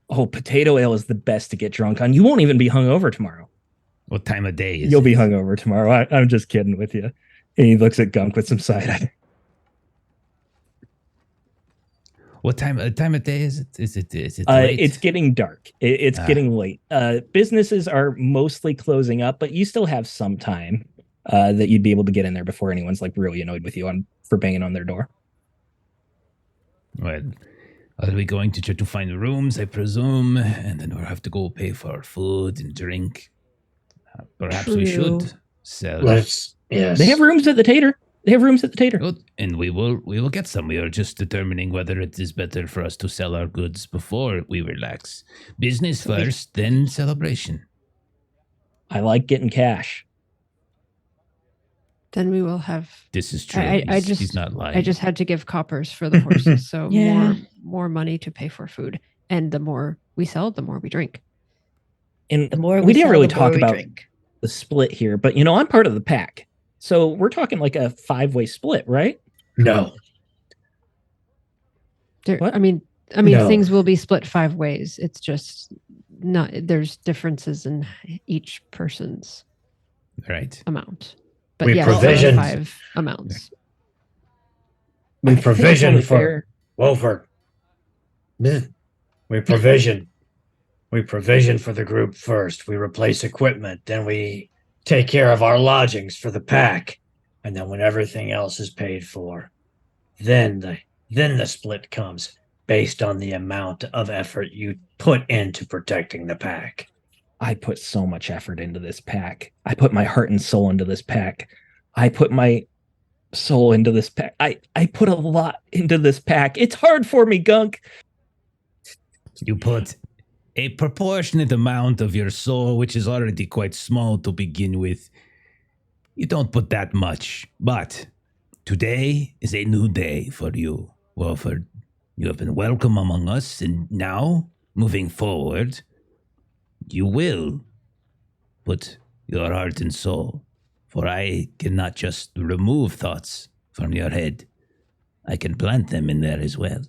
Oh, potato ale is the best to get drunk on. You won't even be hungover tomorrow. What time of day is You'll it? be hungover tomorrow. I'm just kidding with you. And he looks at Gunk with some side eye. What time of day is it? Is it late? It's getting dark. It's getting late. Businesses are mostly closing up, but you still have some time that you'd be able to get in there before anyone's like really annoyed with you for banging on their door. Well, Are we going to try to find rooms, I presume? And then we'll have to go pay for food and drink. Perhaps we True. should sell. Let's, yes. They have rooms at the Tater. They have rooms at the Tater. Good. And we will get some. We are just determining whether it is better for us to sell our goods before we relax. Business first, then celebration. I like getting cash. Then we will have. This is true. He's not lying. I just had to give coppers for the horses, so Yeah. more money to pay for food. And the more we sell, the more we drink. And The more we didn't sell, really the more talk we about drink. the split here, but I'm part of the pack. So we're talking like a 5-way split, right? No. What? I mean, No. things will be split 5 ways. It's just not. There's differences in each person's Right. amount. But We yes, provisioned- 5 amounts. We I think that's provision only for fair. Wolford. We provision. We provision for the group first. We replace equipment. Then we take care of our lodgings for the pack. And then when everything else is paid for, then the split comes based on the amount of effort you put into protecting the pack. I put so much effort into this pack. I put my heart and soul into this pack. I put my soul into this pack. I put a lot into this pack. It's hard for me, Gunk. You put a proportionate amount of your soul, which is already quite small to begin with. You don't put that much, but today is a new day for you, Wolford. You have been welcome among us, and now, moving forward, you will put your heart and soul, for I cannot just remove thoughts from your head. I can plant them in there as well.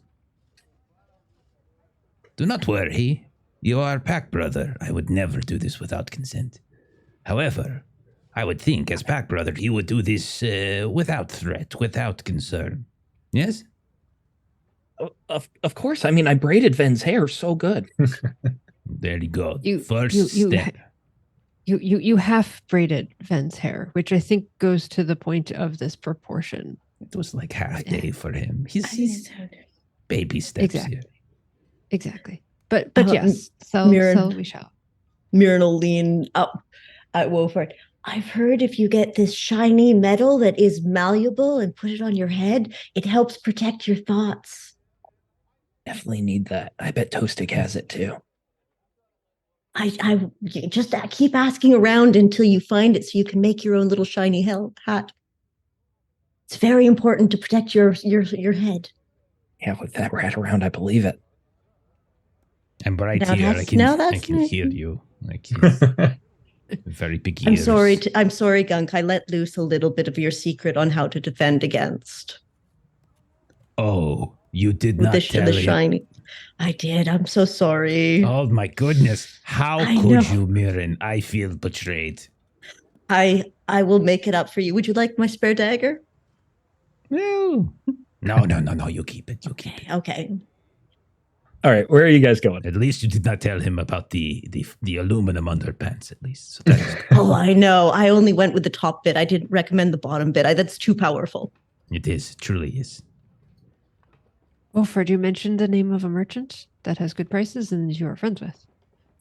Do not worry. You are pack brother. I would never do this without consent. However, I would think as pack brother you would do this without threat, without concern. Yes? Of course. I mean, I braided Ven's hair so good. There you go. You- First you- step. You half braided Ven's hair, which I think goes to the point of this proportion. It was like half day for him. He's baby steps Exactly. here. Exactly. But Uh, yes, sell Mirren. we shall. Mirren will lean up at Wolford. I've heard if you get this shiny metal that is malleable and put it on your head, it helps protect your thoughts. Definitely need that. I bet Toastic has it too. I just keep asking around until you find it so you can make your own little shiny hat. It's very important to protect your head. Yeah, with that rat around, I believe it. I'm right Now here. I that's- can, now I that's can nice. hear you. Like he's very picky. I'm ears. sorry, Gunk. I let loose a little bit of your secret on how to defend against Oh, you did with not tell the him. shiny. I did. I'm so sorry. Oh my goodness. How I could know. you, Mirren? I feel betrayed. I will make it up for you. Would you like my spare dagger? No. No. You keep it. You keep it. Okay. All right, where are you guys going? At least you did not tell him about the aluminum underpants, at least. So that is good. Oh, I know. I only went with the top bit. I didn't recommend the bottom bit. That's too powerful. It is. Truly is. Wolford, you mentioned the name of a merchant that has good prices and you are friends with.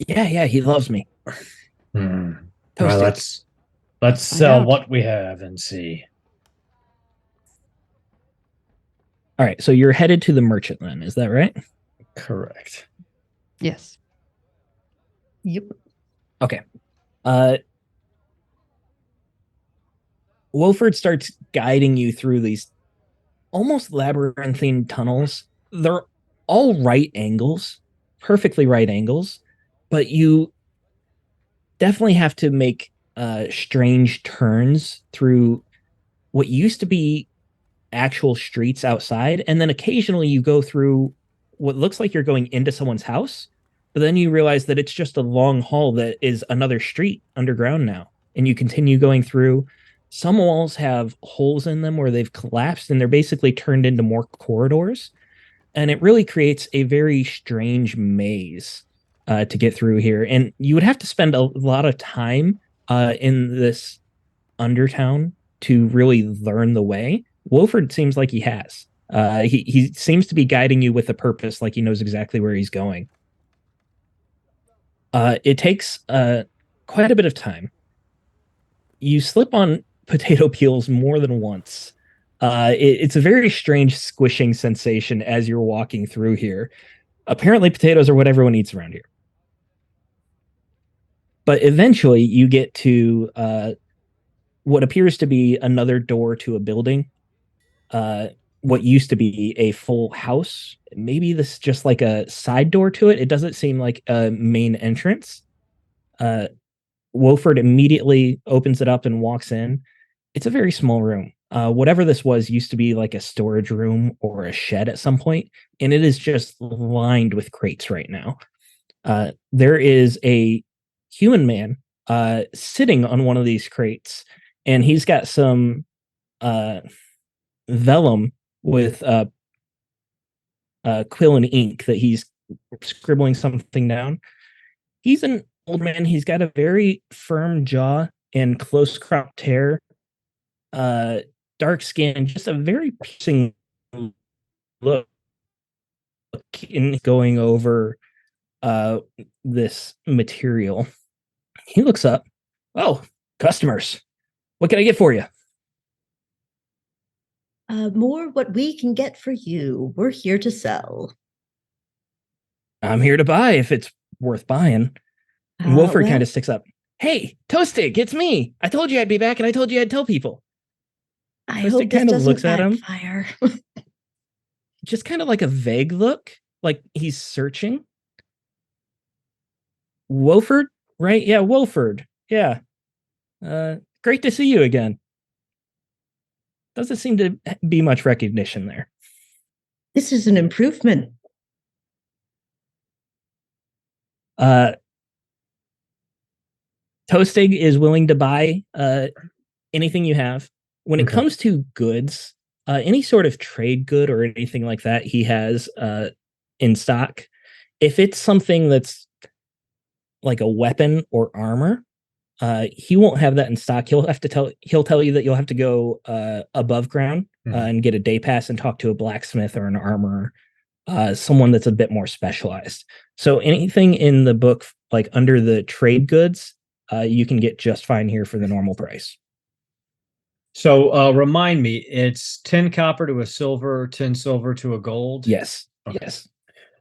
Yeah, he loves me. Well, Toastic. let's Find sell out. what we have and see. All right, so you're headed to the merchant then, is that right? Correct. Yes. Yep. Okay. Wolford starts guiding you through these almost labyrinthine tunnels. They're all right angles, perfectly right angles, but you definitely have to make strange turns through what used to be actual streets outside, and then occasionally you go through what looks like you're going into someone's house, but then you realize that it's just a long hall that is another street underground now, and you continue going through. Some walls have holes in them where they've collapsed and they're basically turned into more corridors, and it really creates a very strange maze to get through here, and you would have to spend a lot of time in this undertown to really learn the way. Wolford seems like he has. He seems to be guiding you with a purpose, like he knows exactly where he's going. It takes quite a bit of time. You slip on potato peels more than once. It's a very strange squishing sensation as you're walking through here. Apparently, potatoes are what everyone eats around here. But eventually, you get to what appears to be another door to a building. What used to be a full house. Maybe this is just like a side door to it. It doesn't seem like a main entrance. Wolford immediately opens it up and walks in. It's a very small room. Whatever this was used to be like a storage room or a shed at some point, and it is just lined with crates right now. There is a human man sitting on one of these crates, and he's got some vellum with quill and ink that he's scribbling something down. He's an old man. He's got a very firm jaw and close cropped hair, dark skin, just a very piercing look in going over this material. He looks up. Oh, customers. What can I get for you? More what we can get for you. We're here to sell. I'm here to buy if it's worth buying. And Wolford well, kind of sticks up. Hey, Toastig, it's me. I told you I'd be back, and I told you I'd tell people. I Toastig hope this kind of doesn't looks at him. backfire. Just kind of like a vague look, like he's searching. Wolford, right? Yeah, Wolford. Yeah. Great to see you again. Doesn't seem to be much recognition there. This is an improvement. Toastig is willing to buy anything you have. When it Okay. comes to goods, any sort of trade good or anything like that, he has in stock. If it's something that's like a weapon or armor, he won't have that in stock. He'll tell you that you'll have to go above ground and get a day pass and talk to a blacksmith or an armorer, someone that's a bit more specialized. So anything in the book, like under the trade goods, you can get just fine here for the normal price. So remind me, it's 10 copper to a silver, 10 silver to a gold? Yes. Okay. Yes.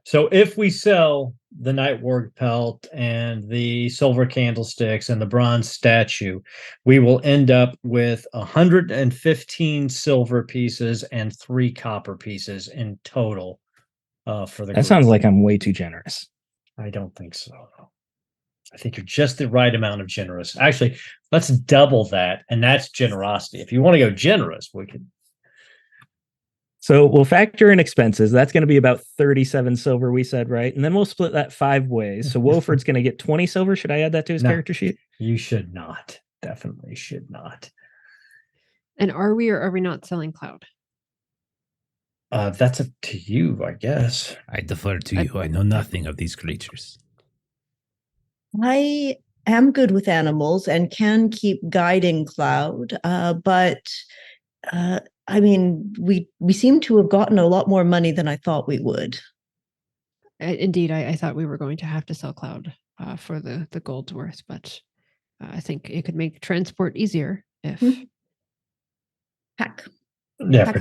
So if we sell the Nightward pelt and the silver candlesticks and the bronze statue, we will end up with 115 silver pieces and 3 copper pieces in total for the That group. sounds like I'm way too generous. I don't think so. I think you're just the right amount of generous. Actually, let's double that, and that's generosity. If you want to go generous, we could. So we'll factor in expenses. That's going to be about 37 silver, we said, right? And then we'll split that 5 ways. So Wolford's going to get 20 silver. Should I add that to his No. character sheet? You should not. Definitely should not. And are we or are we not selling Cloud? That's up to you, I guess. I defer to you. I know nothing of these creatures. I am good with animals and can keep guiding Cloud, but I mean, we seem to have gotten a lot more money than I thought we would. Indeed, I thought we were going to have to sell Cloud for the gold's worth, but I think it could make transport easier if. Heck. Yeah, Heck,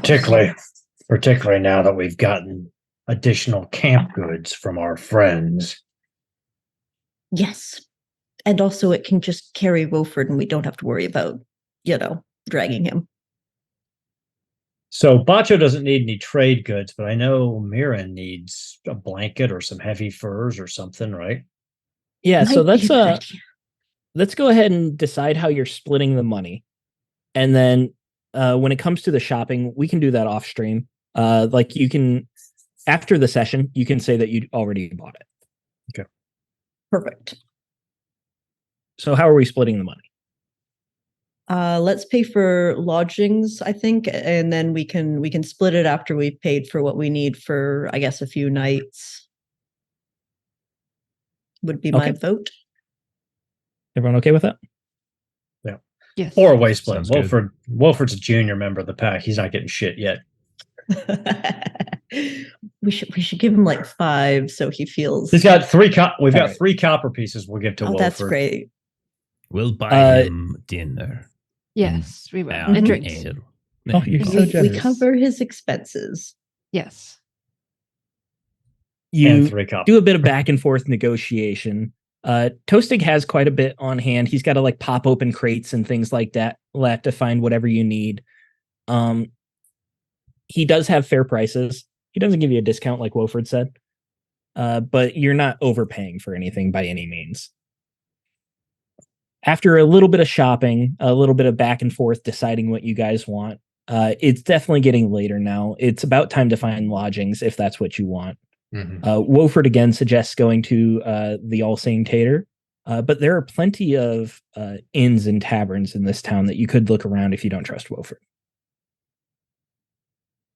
particularly now that we've gotten additional camp goods from our friends. Yes. And also it can just carry Wolford and we don't have to worry about, dragging him. So Bacho doesn't need any trade goods, but I know Mirren needs a blanket or some heavy furs or something, right? Yeah, so Might be a good idea. let's go ahead and decide how you're splitting the money. And then when it comes to the shopping, we can do that off stream. Like you can, after the session, you can say that you already bought it. Okay. Perfect. So how are we splitting the money? Let's pay for lodgings, I think, and then we can split it after we've paid for what we need for, I guess, a few nights. Would be my Okay. vote. Everyone okay with that? Yes. 4-way split. Sounds good. Wolford's a junior member of the pack. He's not getting shit yet. we should give him like 5 so he feels. He's got 3. We've got right. 3 copper pieces. We'll give to Oh, Wolford. that's great. We'll buy him dinner. Yes, we will. And And drinks. ale. Oh, you're so We generous. cover his expenses. Yes. And You 3 copper. do a bit of back and forth negotiation. Toastig has quite a bit on hand. He's got to like pop open crates and things like that to find whatever you need. He does have fair prices. He doesn't give you a discount like Wolford said, but you're not overpaying for anything by any means. After a little bit of shopping, a little bit of back and forth deciding what you guys want, it's definitely getting later now. It's about time to find lodgings if that's what you want. Wolford again suggests going to the All-Seeing Tater, but there are plenty of inns and taverns in this town that you could look around if you don't trust Wolford.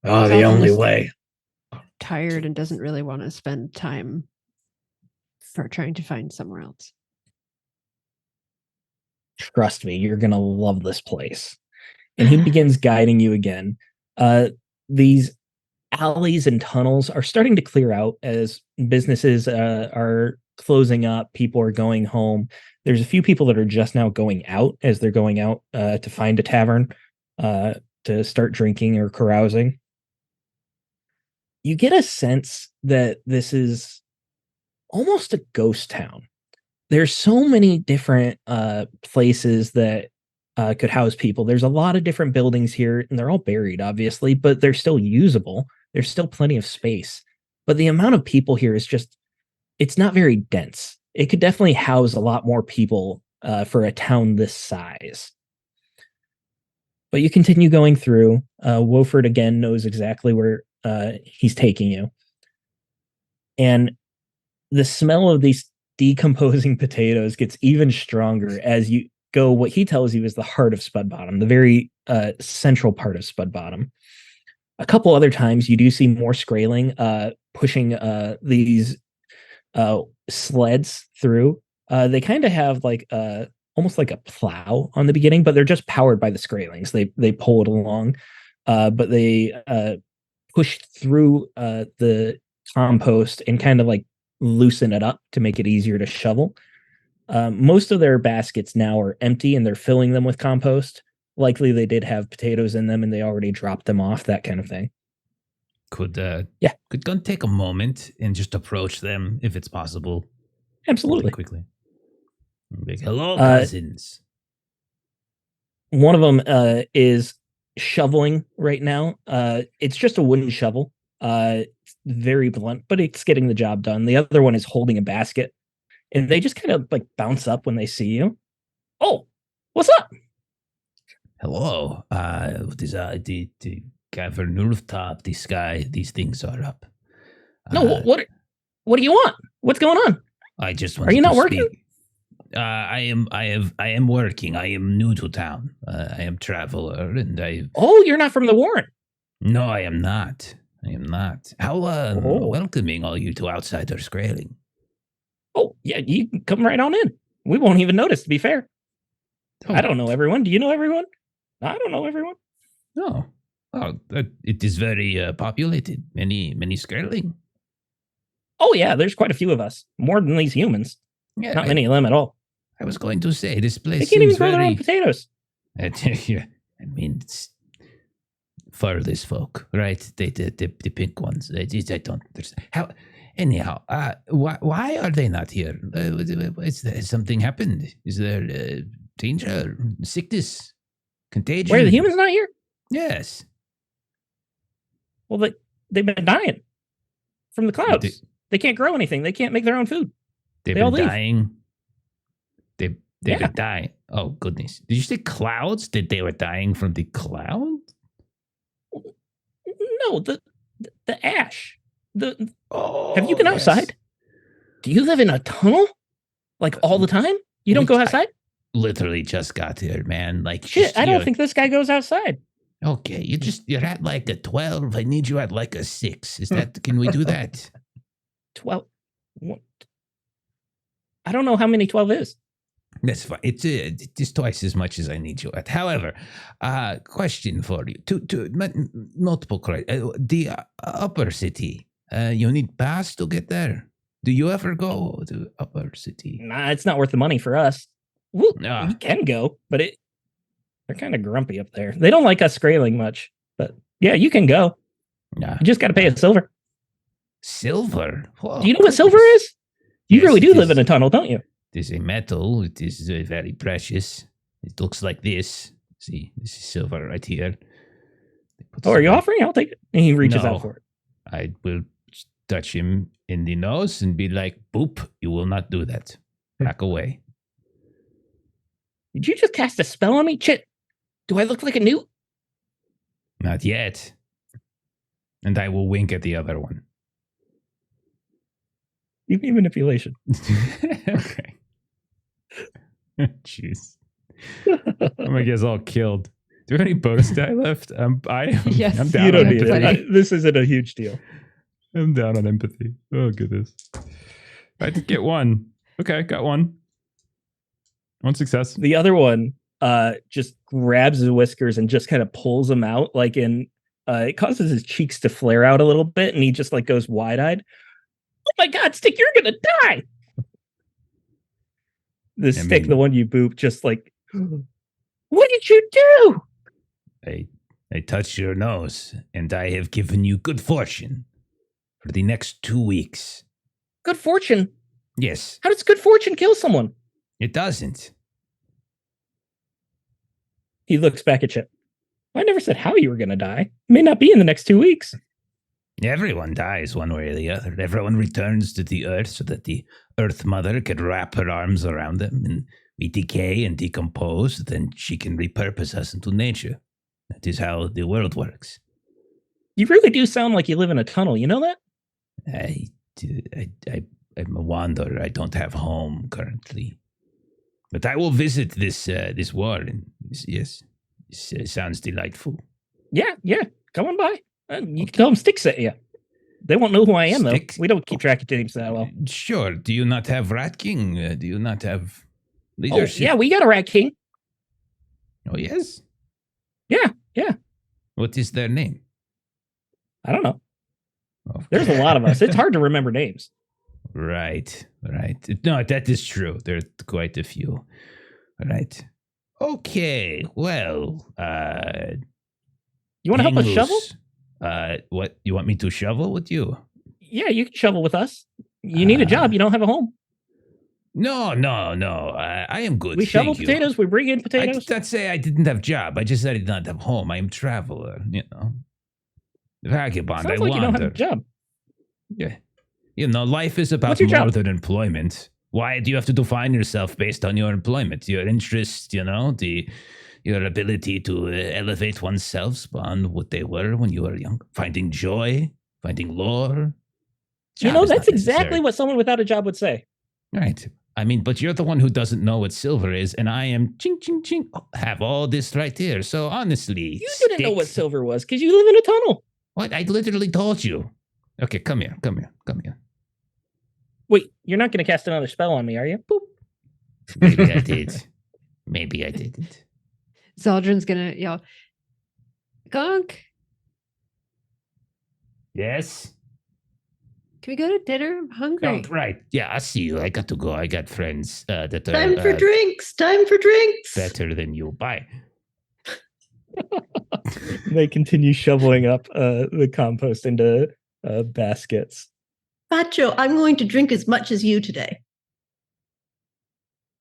Oh, the Sounds only just- way. Tired and doesn't really want to spend time for trying to find somewhere else. Trust me, you're going to love this place. And he begins guiding you again. These alleys and tunnels are starting to clear out as businesses are closing up. People are going home. There's a few people that are just now going out as they're going out to find a tavern to start drinking or carousing. You get a sense that this is almost a ghost town. There's so many different places that could house people. There's a lot of different buildings here, and they're all buried, obviously, but they're still usable. There's still plenty of space. But the amount of people here is just, it's not very dense. It could definitely house a lot more people for a town this size. But you continue going through. Wolford, again, knows exactly where he's taking you. And the smell of these decomposing potatoes gets even stronger as you go what he tells you is the heart of Spudbottom, the very central part of Spudbottom. A couple other times you do see more Skraeling pushing these sleds through. They kind of have like almost like a plow on the beginning, but they're just powered by the Skraelings. They pull it along, but they push through the compost and kind of like loosen it up to make it easier to shovel. Most of their baskets now are empty and they're filling them with compost. Likely they did have potatoes in them and they already dropped them off, that kind of thing. Could Yeah. Could Gunn take a moment and just approach them if it's possible? Absolutely. Really quickly. Like, hello, cousins. One of them is shoveling right now. It's just a wooden shovel. It's very blunt, but it's getting the job done. The other one is holding a basket, and they just kind of like bounce up when they see you. Oh, what's up? Hello. The cavern rooftop, the sky, these things are up. No, what do you want? What's going on? I just Are you not working? Speak. I am working. I am new to town. I am traveler, and Oh, you're not from the Warren. No, I am not. How welcoming are you to outsider Skraeling? Oh, yeah, you can come right on in. We won't even notice, to be fair. Oh. I don't know everyone. Do you know everyone? I don't know everyone. No. Oh, it is very populated. Many Skraeling. Oh, yeah, there's quite a few of us. More than these humans. Yeah, Not many of them at all. I was going to say, this place They can't even seems grow their own very... potatoes. Yeah, I mean, it's farthest folk, right? The pink ones. I don't understand. How... Anyhow, why are they not here? Has something happened? Is there danger, sickness, contagion? Where are the humans not here? Yes. Well, they've been dying from the clouds. They can't grow anything. They can't make their own food. They've They all been leave. dying. They've Yeah. been dying. Oh, goodness. Did you say clouds? That they were dying from the cloud? No, the ash. Oh, Have you been yes. outside? Do you live in a tunnel? Like all the time? You don't go outside? Literally just got here, man. Like, Shit, just, I don't think this guy goes outside. Okay, you're at like a 12. I need you at like a 6. Is that? Can we do that? 12. What? I don't know how many 12 is. That's fine. It's twice as much as I need you at. However, question for you: multiple questions. The upper city. You need pass to get there. Do you ever go to upper city? Nah, it's not worth the money for us. Well, Ah. we can go, but they're kind of grumpy up there. They don't like us scaling much, but yeah, you can go. Nah. You just got to pay a silver. Silver. Whoa, Do you know what silver goodness. is? You Yes, really do it live is. in a tunnel, don't you? It is a metal. It is very precious. It looks like this. See, this is silver right here. They put Oh, are you silver- offering? I'll take it. And he reaches No. out for it. I will touch him in the nose and be like, boop, you will not do that. Back away. Did you just cast a spell on me? Chit, do I look like a newt? Not yet. And I will wink at the other one. Give me manipulation. Okay. Jeez. I'm gonna get all killed. Do we have any bonus die left? Yes. I'm You down You don't on need empathy. it. This isn't a huge deal. I'm down on empathy. Oh goodness. I did get one. Okay, got one. One success. The other one just grabs his whiskers and just kind of pulls them out, like in it causes his cheeks to flare out a little bit, and he just like goes wide-eyed. Oh my god, Stick, you're gonna die. The Stick, mean- the one you boop, just like, what did you do? I touched your nose, and I have given you good fortune for the next 2 weeks. Good fortune. Yes, How does good fortune kill someone? it doesn't. He looks back at Chip. I never said how you were gonna die. It may not be in the next 2 weeks. Everyone dies one way or the other. Everyone returns to the earth so that the earth mother can wrap her arms around them, and we decay and decompose, then she can repurpose us into nature. That is how the world works. You really do sound like you live in a tunnel. You know that? I'm a wanderer. I don't have home currently. But I will visit this war, and yes, it sounds delightful. Yeah. Come on by. You can tell them Stick sent you. They won't know who I am, Stick? though. We don't keep track of names that well. Sure. Do you not have Rat King? Do you not have Oh, leadership? yeah, we got a Rat King. Oh, yes? Yeah. What is their name? I don't know. Oh, There's a lot of us. It's hard to remember names. Right. No, that is true. There's quite a few. Right. Okay. Well, You want to help us hang shovel? loose. What? You want me to shovel with you? Yeah, you can shovel with us. You need a job. You don't have a home. No. I am good. We shovel thank you. potatoes. We bring in I potatoes. did not say I didn't have job. I just said I did not have home. I am traveler. Vagabond. Sounds I like you don't have wander. a job. Yeah. Life is about What's your more job? than employment. Why do you have to define yourself based on your employment? Your interest, your ability to elevate oneself beyond what they were when you were young. Finding joy, finding lore. You Job know, is that's not exactly necessary. what someone without a job would say. Right. I mean, but you're the one who doesn't know what silver is, and I am ching ching ching. Have all this right here. So honestly, You didn't know what Stick- silver was because you live in a tunnel. What? I literally told you. Okay, come here. Wait, you're not going to cast another spell on me, are you? Maybe I did. Maybe I didn't. Zaldrin's gonna yell, Gunk, Yes. can we go to dinner? I'm hungry. Oh, right. Yeah, I see you. I got to go. I got friends that are Time for drinks. Time for drinks. better than you. Bye. They continue shoveling up the compost into baskets. Pacho, I'm going to drink as much as you today.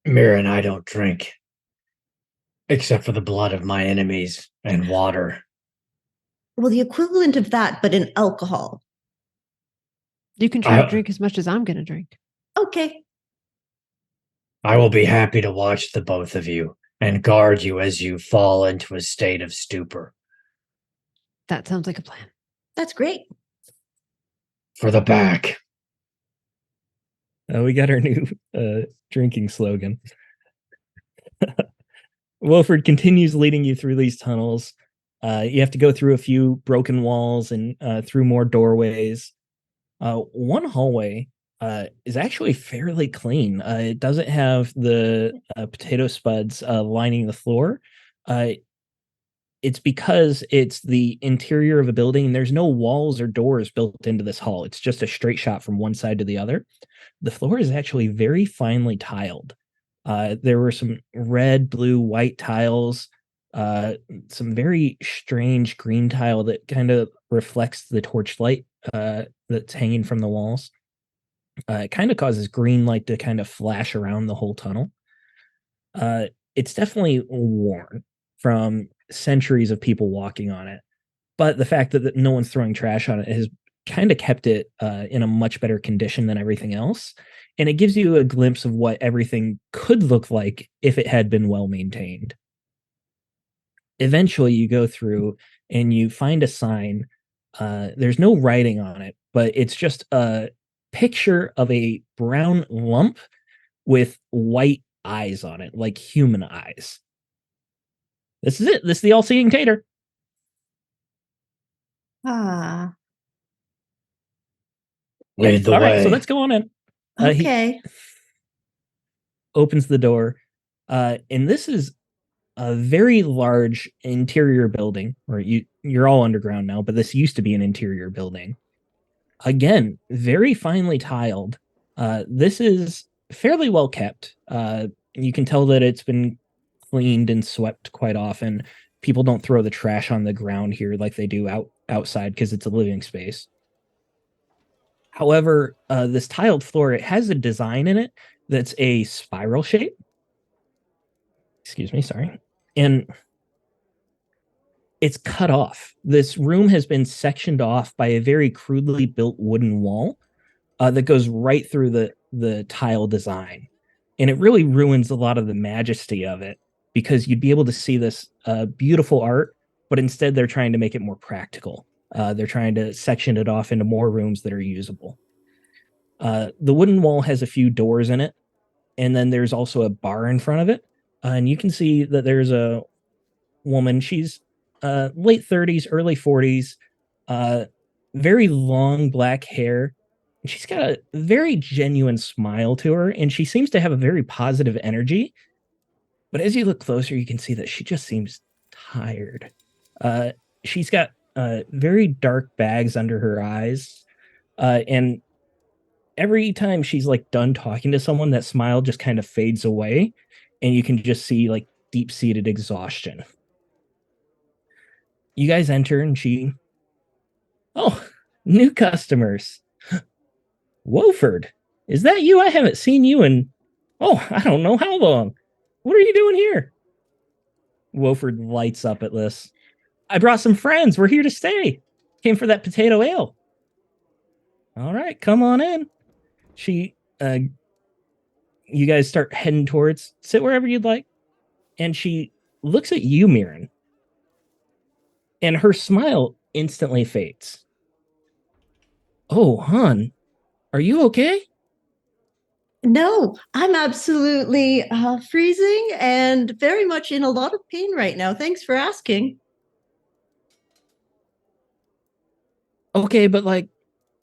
Mirren, I don't drink. Except for the blood of my enemies and water. Well, the equivalent of that, but in alcohol. You can try to I- drink as much as I'm gonna drink. Okay. I will be happy to watch the both of you and guard you as you fall into a state of stupor. That sounds like a plan. That's great. For the back. We got our new drinking slogan. Wilford continues leading you through these tunnels. You have to go through a few broken walls and through more doorways. One hallway is actually fairly clean. It doesn't have the potato spuds lining the floor. It's because it's the interior of a building and there's no walls or doors built into this hall. It's just a straight shot from one side to the other. The floor is actually very finely tiled. There were some red, blue, white tiles, some very strange green tile that kind of reflects the torchlight that's hanging from the walls. It kind of causes green light to kind of flash around the whole tunnel. It's definitely worn from centuries of people walking on it, but the fact that no one's throwing trash on it has kind of kept it in a much better condition than everything else, and it gives you a glimpse of what everything could look like if it had been well maintained. Eventually, you go through and you find a sign. There's no writing on it, but it's just a picture of a brown lump with white eyes on it, like human eyes. This is it. This is the all-seeing tater. Ah, Lead the All way. right, so let's go on in. He okay. opens the door, and this is a very large interior building. Or you're all underground now, but this used to be an interior building. Again, very finely tiled. This is fairly well kept. You can tell that it's been cleaned and swept quite often. People don't throw the trash on the ground here like they do outside because it's a living space. However, this tiled floor, it has a design in it that's a spiral shape. Excuse me, sorry. And it's cut off. This room has been sectioned off by a very crudely built wooden wall that goes right through the tile design. And it really ruins a lot of the majesty of it because you'd be able to see this beautiful art, but instead they're trying to make it more practical. They're trying to section it off into more rooms that are usable. The wooden wall has a few doors in it, and then there's also a bar in front of it. And you can see that there's a woman. She's late 30s, early 40s, very long black hair. She's got a very genuine smile to her, and she seems to have a very positive energy. But as you look closer, you can see that she just seems tired. She's got very dark bags under her eyes, and every time she's like done talking to someone, that smile just kind of fades away, and you can just see like deep-seated exhaustion. You guys enter, and oh, new customers. Wolford, is that you? I haven't seen you in, I don't know how long. What are you doing here? Wolford lights up at this. I brought some friends. We're here to stay. Came for that potato ale. All right, come on in. You guys start heading towards, sit wherever you'd like. And she looks at you, Mirren. And her smile instantly fades. Oh, hon, are you okay? No, I'm absolutely freezing and very much in a lot of pain right now. Thanks for asking. Okay, but like,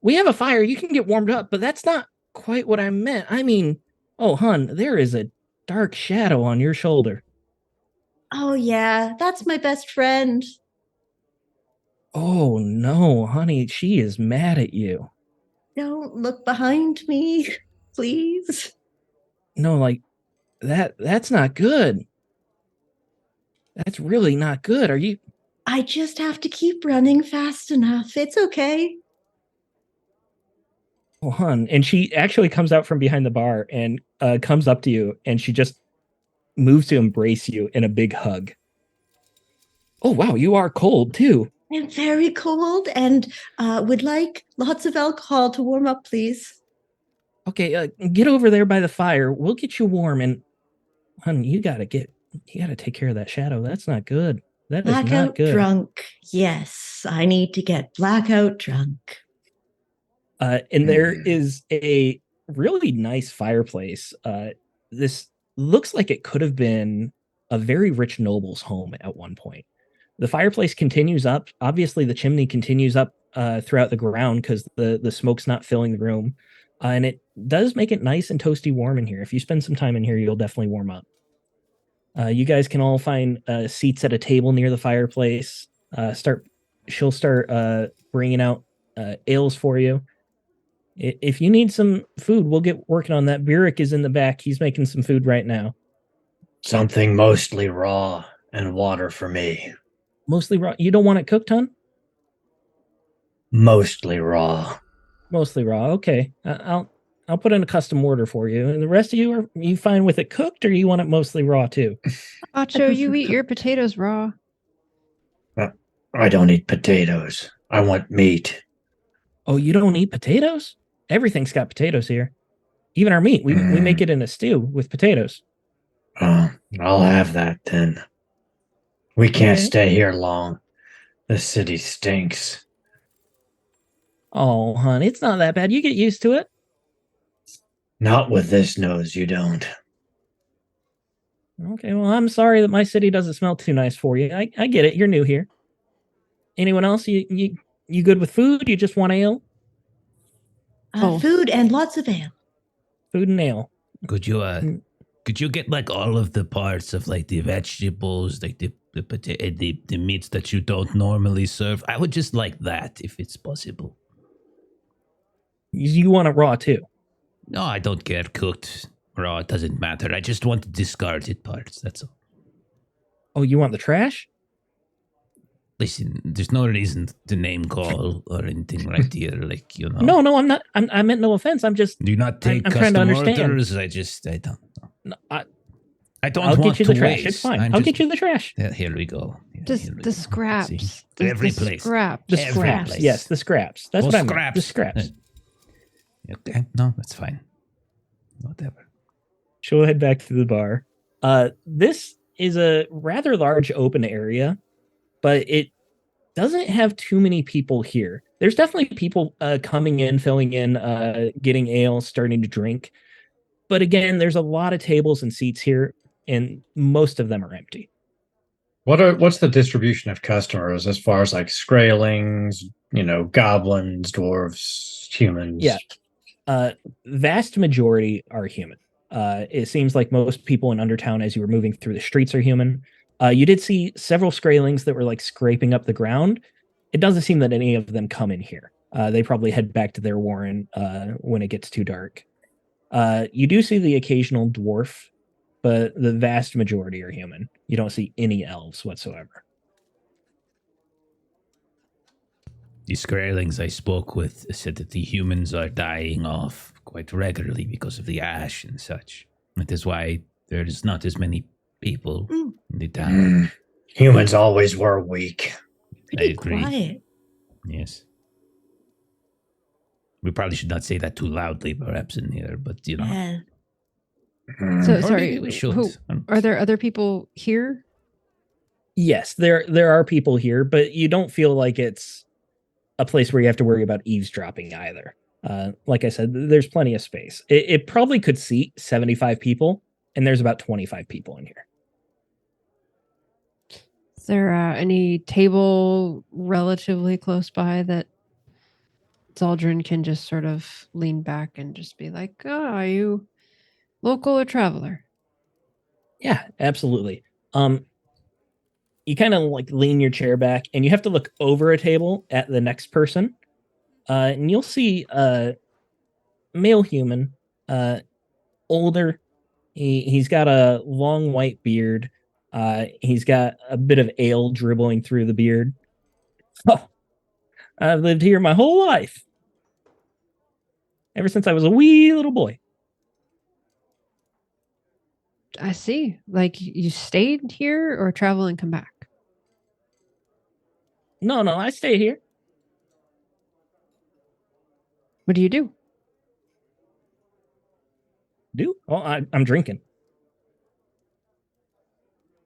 we have a fire. You can get warmed up, but that's not quite what I meant. I mean, oh, hon, there is a dark shadow on your shoulder. Oh, yeah, that's my best friend. Oh, no, honey, she is mad at you. Don't look behind me, please. No, like, that's not good. That's really not good. Are you? I just have to keep running fast enough. It's okay. Oh, hon. And she actually comes out from behind the bar and comes up to you, and she just moves to embrace you in a big hug. Oh, wow, you are cold, too. I'm very cold and would like lots of alcohol to warm up, please. Okay, get over there by the fire. We'll get you warm. And, hon, you gotta take care of that shadow. That's not good. That is not Blackout good. drunk. Yes, I need to get blackout drunk. And there is a really nice fireplace. This looks like it could have been a very rich noble's home at one point. The fireplace continues up. Obviously, the chimney continues up throughout the ground because the smoke's not filling the room. And it does make it nice and toasty warm in here. If you spend some time in here, you'll definitely warm up. You guys can all find seats at a table near the fireplace. She'll start bringing out ales for you. If you need some food, we'll get working on that. Burek is in the back. He's making some food right now. Something mostly raw and water for me. Mostly raw. You don't want it cooked, hon? Mostly raw. Mostly raw. Okay. I'll put in a custom order for you. And the rest of you, are you fine with it cooked, or you want it mostly raw too? Acho, you eat your potatoes raw. I don't eat potatoes. I want meat. Oh, you don't eat potatoes? Everything's got potatoes here. Even our meat. We make it in a stew with potatoes. Oh, I'll have that then. We can't Okay. stay here long. The city stinks. Oh, hon, it's not that bad. You get used to it. Not with this nose, you don't. Okay, well, I'm sorry that my city doesn't smell too nice for you. I get it. You're new here. Anyone else? You good with food? You just want ale? Food and lots of ale. Food and ale. Could you get like all of the parts of like the vegetables, like the meats that you don't normally serve? I would just like that if it's possible. You want it raw too? No, I don't care. Cooked, raw, it doesn't matter. I just want the discarded parts. That's all. Oh, you want the trash? Listen, there's no reason to name call or anything right here. Like, you know. No, I'm not. I meant no offense. I'm just. Do you not take I'm trying to custom understand. orders? I don't know. No, I don't I'll want get you to the trash. waste. It's fine. I'm I'll just- get you the trash. Yeah, here we go. Yeah, Just here we the go. scraps. See? The, Every the place. Scraps. The Every scraps. place. Yes, the scraps. That's Oh, what I meant. The scraps. Okay, no, that's fine. Whatever. She'll head back to the bar. This is a rather large open area, but it doesn't have too many people here. There's definitely people coming in, filling in, getting ale, starting to drink. But again, there's a lot of tables and seats here, and most of them are empty. What's the distribution of customers as far as like Skraelings, goblins, dwarves, humans? Yeah. Vast majority are human. It seems like most people in Undertown, as you were moving through the streets, are human. You did see several Skraelings that were like scraping up the ground. It doesn't seem that any of them come in here. They probably head back to their warren when it gets too dark. You do see the occasional dwarf, but the vast majority are human. You don't see any elves whatsoever. The Skraelings I spoke with said that the humans are dying off quite regularly because of the ash and such. That is why there's not as many people in the town. Humans always were weak. Pretty agree. quiet. Yes. We probably should not say that too loudly, perhaps, in here, but you know. Yeah. So Or sorry. maybe we should. Are there other people here? Yes, there are people here, but you don't feel like it's a place where you have to worry about eavesdropping either. Like I said, there's plenty of space. It probably could seat 75 people, and there's about 25 people in here. Is there any table relatively close by that Zaldrin can just sort of lean back and just be like, "Oh, are you local or traveler?" Yeah, absolutely. You kind of like lean your chair back, and you have to look over a table at the next person, and you'll see a male human, older. He's got a long white beard. He's got a bit of ale dribbling through the beard. Oh, I've lived here my whole life, ever since I was a wee little boy. I see. Like you stayed here or travel and come back? No, I stay here. What do you do? Oh, I'm drinking.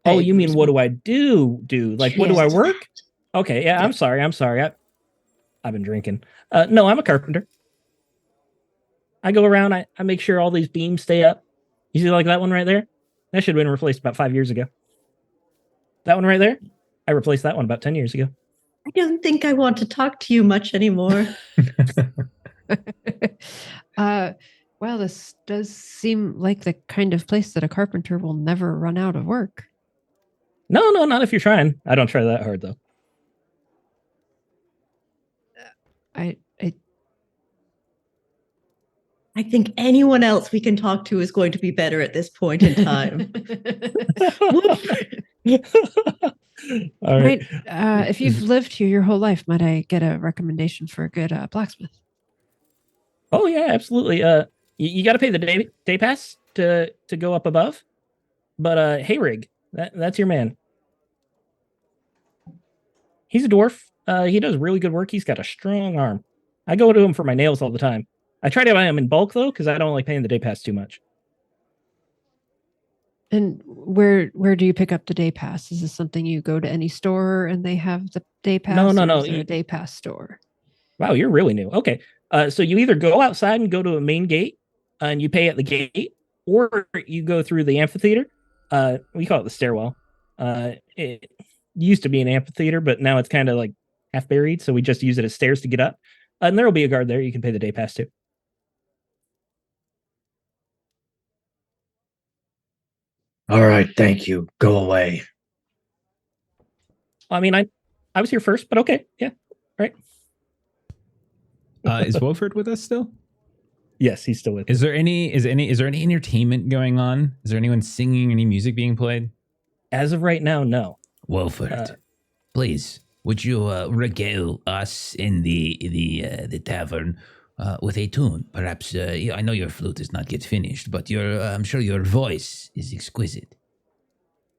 Oh, Hey, you mean what do I do? Like, what do I Yes. work? Okay, yeah, I'm sorry. I've been drinking. No, I'm a carpenter. I go around, I make sure all these beams stay up. You see like that one right there? That should have been replaced about 5 years ago. That one right there? I replaced that one about 10 years ago. I don't think I want to talk to you much anymore. Well, this does seem like the kind of place that a carpenter will never run out of work. No, not if you're trying. I don't try that hard though. I I think anyone else we can talk to is going to be better at this point in time. All right. If you've lived here your whole life, might I get a recommendation for a good blacksmith? Oh yeah, absolutely. You got to pay the day pass to go up above. But Hayrig, that's your man. He's a dwarf. He does really good work. He's got a strong arm. I go to him for my nails all the time. I try to buy them in bulk though, because I don't like paying the day pass too much. And where do you pick up the day pass? Is this something you go to any store and they have the day pass? No. Is there a day pass store? Wow, you're really new. Okay. So you either go outside and go to a main gate and you pay at the gate, or you go through the amphitheater. We call it the stairwell. It used to be an amphitheater, but now it's kind of like half buried. So we just use it as stairs to get up. And there will be a guard there. You can pay the day pass too. All right, thank you. Go away. I mean, I was here first, but okay. Yeah. Right. Is Wolford with us still? Yes, he's still with us. Is there any entertainment going on? Is there anyone singing? Any music being played? As of right now, no. Wolford, please, would you regale us in the tavern with a tune? Perhaps I know your flute is not yet finished, but I'm sure your voice is exquisite.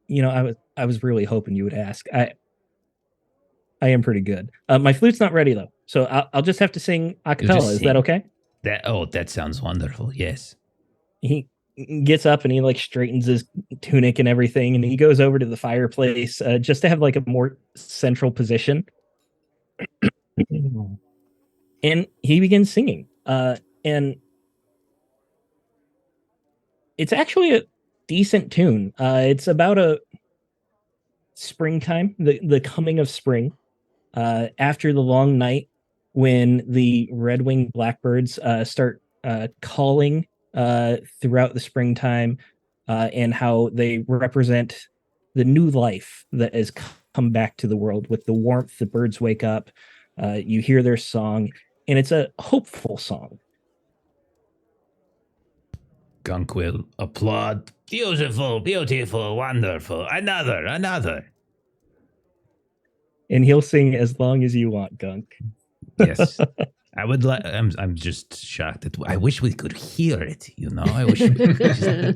You know, I was really hoping you would ask. I am pretty good. My flute's not ready though, so I'll just have to sing a cappella. Is that okay? That sounds wonderful. Yes. He gets up and he like straightens his tunic and everything, and he goes over to the fireplace just to have like a more central position. And he begins singing. And it's actually a decent tune. It's about a springtime, the coming of spring, after the long night when the red-winged blackbirds start calling throughout the springtime, and how they represent the new life that has come back to the world with the warmth. The birds wake up, you hear their song, and it's a hopeful song. Gunk will applaud. Beautiful, beautiful, wonderful. Another. And he'll sing as long as you want, Gunk. Yes. I would like. I'm just shocked. I wish we could hear it. You know, I wish really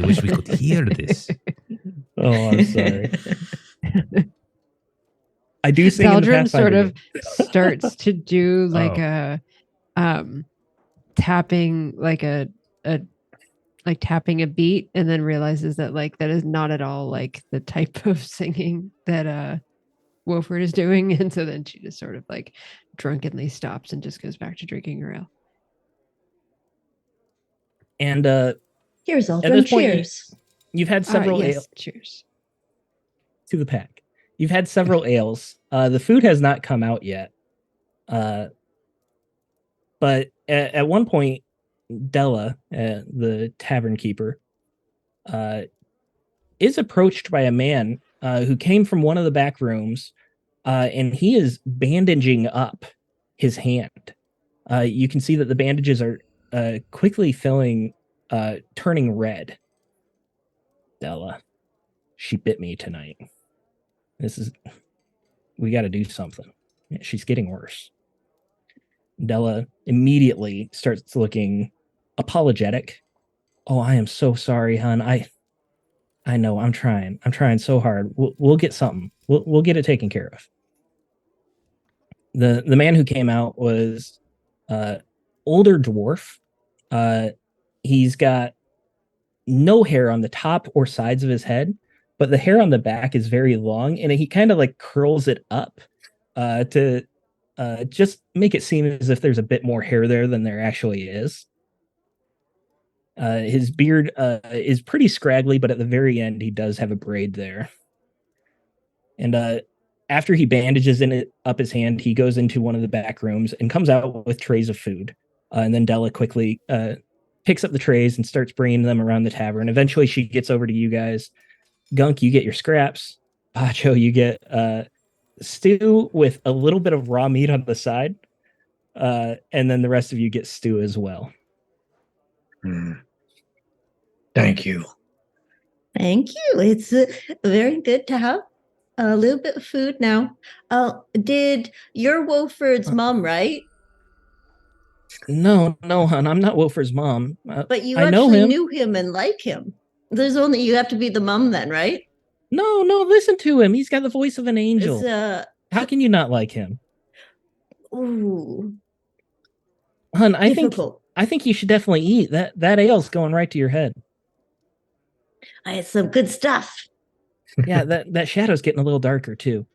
wish we could hear this. Oh, I'm sorry. I do sing. Saldrin sort of starts to do like a tapping, like like tapping a beat, and then realizes that like that is not at all like the type of singing that Wolford is doing, and so then she just sort of like drunkenly stops and just goes back to drinking her ale. And Here's at Aldrin. this point, Cheers. you've had several Yes, ales cheers. to the pack. You've had several ales. The food has not come out yet. But at one point, Della, the tavern keeper, is approached by a man who came from one of the back rooms, and he is bandaging up his hand. You can see that the bandages are quickly turning red. Della, she bit me tonight. We got to do something. She's getting worse. Della immediately starts looking apologetic. Oh, I am so sorry, hon. I know. I'm trying so hard. We'll get something. We'll get it taken care of. The man who came out was older dwarf. He's got no hair on the top or sides of his head, but the hair on the back is very long, and he kind of like curls it up to just make it seem as if there's a bit more hair there than there actually is. His beard is pretty scraggly, but at the very end, he does have a braid there. And after he bandages up his hand, he goes into one of the back rooms and comes out with trays of food. And then Della quickly picks up the trays and starts bringing them around the tavern. Eventually, she gets over to you guys. Gunk, you get your scraps. Pacho, you get stew with a little bit of raw meat on the side. And then the rest of you get stew as well. Thank you. Thank you. It's very good to have a little bit of food now. Did your Wolford's mom, right? No, hon, I'm not Wilfer's mom. But you I know actually him. knew him and like him. There's only you have to be the mom then, right? No, listen to him. He's got the voice of an angel. It's How can you not like him? ooh, Hun, I difficult. think you should definitely eat. That ale's going right to your head. I had some good stuff. Yeah, that shadow's getting a little darker too.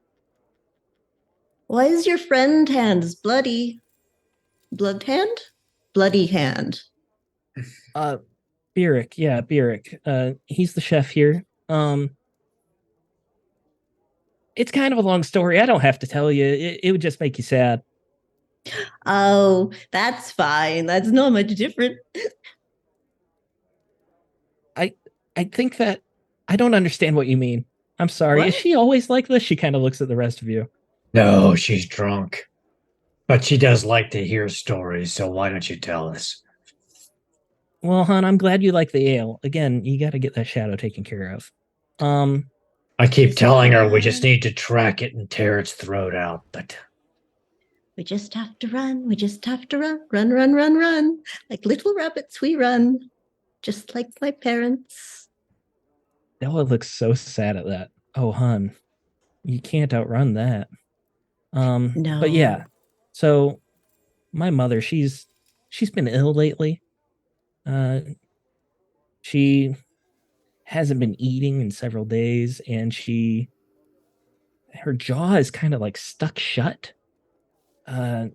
Why is your friend hands bloody? Blood hand? Bloody hand. Beric, yeah, Beric. He's the chef here. It's kind of a long story. I don't have to tell you. It would just make you sad. Oh, that's fine. That's not much different. I think that I don't understand what you mean. I'm sorry. What? Is she always like this? She kind of looks at the rest of you. No, she's drunk. But she does like to hear stories, so why don't you tell us? Well, hon, I'm glad you like the ale. Again, you got to get that shadow taken care of. I keep telling her we just need to track it and tear its throat out, but We just have to run. We just have to run. Run, run, run, run. Like little rabbits, we run. Just like my parents. Della looks so sad at that. Oh, hun, you can't outrun that. No. But yeah, so my mother, she's been ill lately. She hasn't been eating in several days, and her jaw is kind of like stuck shut.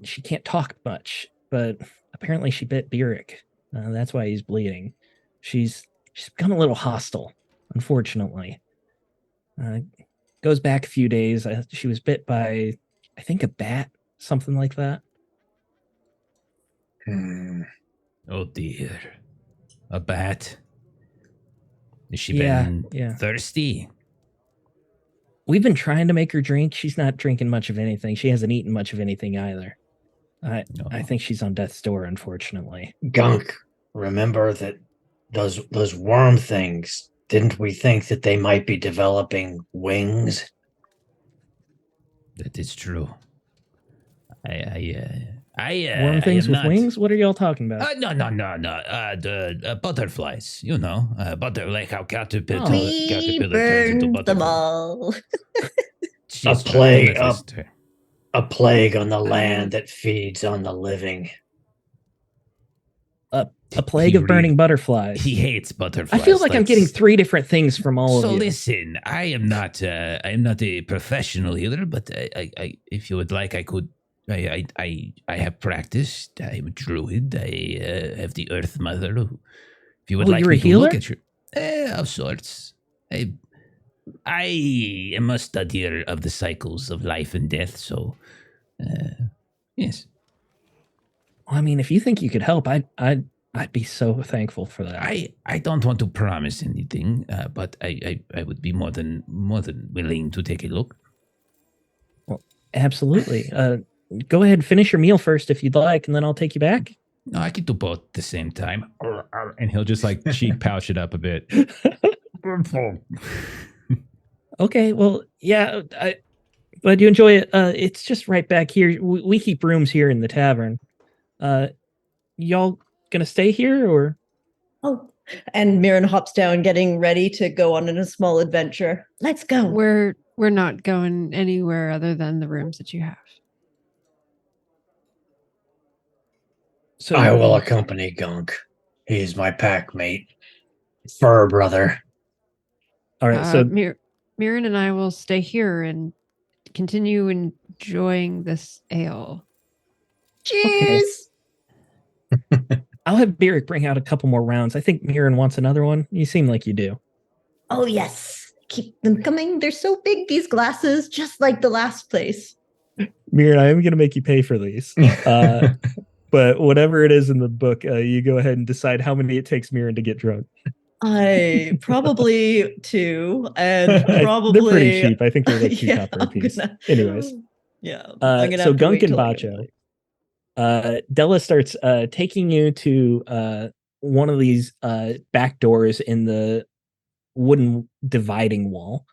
She can't talk much, but apparently she bit Beric. That's why he's bleeding. She's become a little hostile, unfortunately. Goes back a few days. She was bit by, I think, a bat, something like that. Oh dear. A bat. Has she Yeah, been yeah. thirsty? We've been trying to make her drink. She's not drinking much of anything. She hasn't eaten much of anything either. I think she's on death's door, unfortunately. Gunk, remember that those worm things, didn't we think that they might be developing wings? That is true. Worm things with wings? What are y'all talking about? No. The butterflies, like how caterpillar. We caterpillar turns into burned them butterfly. all. She's plague don't let of- this to her. A plague on the land that feeds on the living. A plague of burning butterflies. He hates butterflies. I feel like I'm getting That's- 3 different things from all So of you. listen, I am not a professional healer, but I if you would like, I could. I have practiced. I'm a druid. I have the Earth Mother. Who, if you would Oh, like you're me a to look healer? at your, of sorts. I am a studier of the cycles of life and death. So, yes. I mean, if you think you could help, I'd be so thankful for that. I don't want to promise anything, but I would be more than willing to take a look. Absolutely. Go ahead and finish your meal first if you'd like, and then I'll take you back. No, I could do both at the same time. And he'll just like cheek pouch it up a bit. Okay, well, yeah, glad you enjoy it. It's just right back here. We keep rooms here in the tavern. Y'all gonna stay here, or? Oh, and Mirren hops down, getting ready to go on a small adventure. Let's go. We're not going anywhere other than the rooms that you have. So I will accompany Gunk. He's my pack mate. Fur brother. All right, so Mirren and I will stay here and continue enjoying this ale. Cheers. I'll have Beric bring out a couple more rounds. I think Mirren wants another one. You seem like you do. Oh, yes. keep them coming. They're so big, these glasses, just like the last place. Mirren, I am going to make you pay for these. But whatever it is in the book, you go ahead and decide how many it takes Mirren to get drunk. I probably 2, and probably they're pretty cheap. I think they're like 2 yeah, copper a I'm piece. gonna- Anyways, yeah. I'm gonna so have to Gunk wait and till I get Bacho, my- Della starts taking you to one of these back doors in the wooden dividing wall.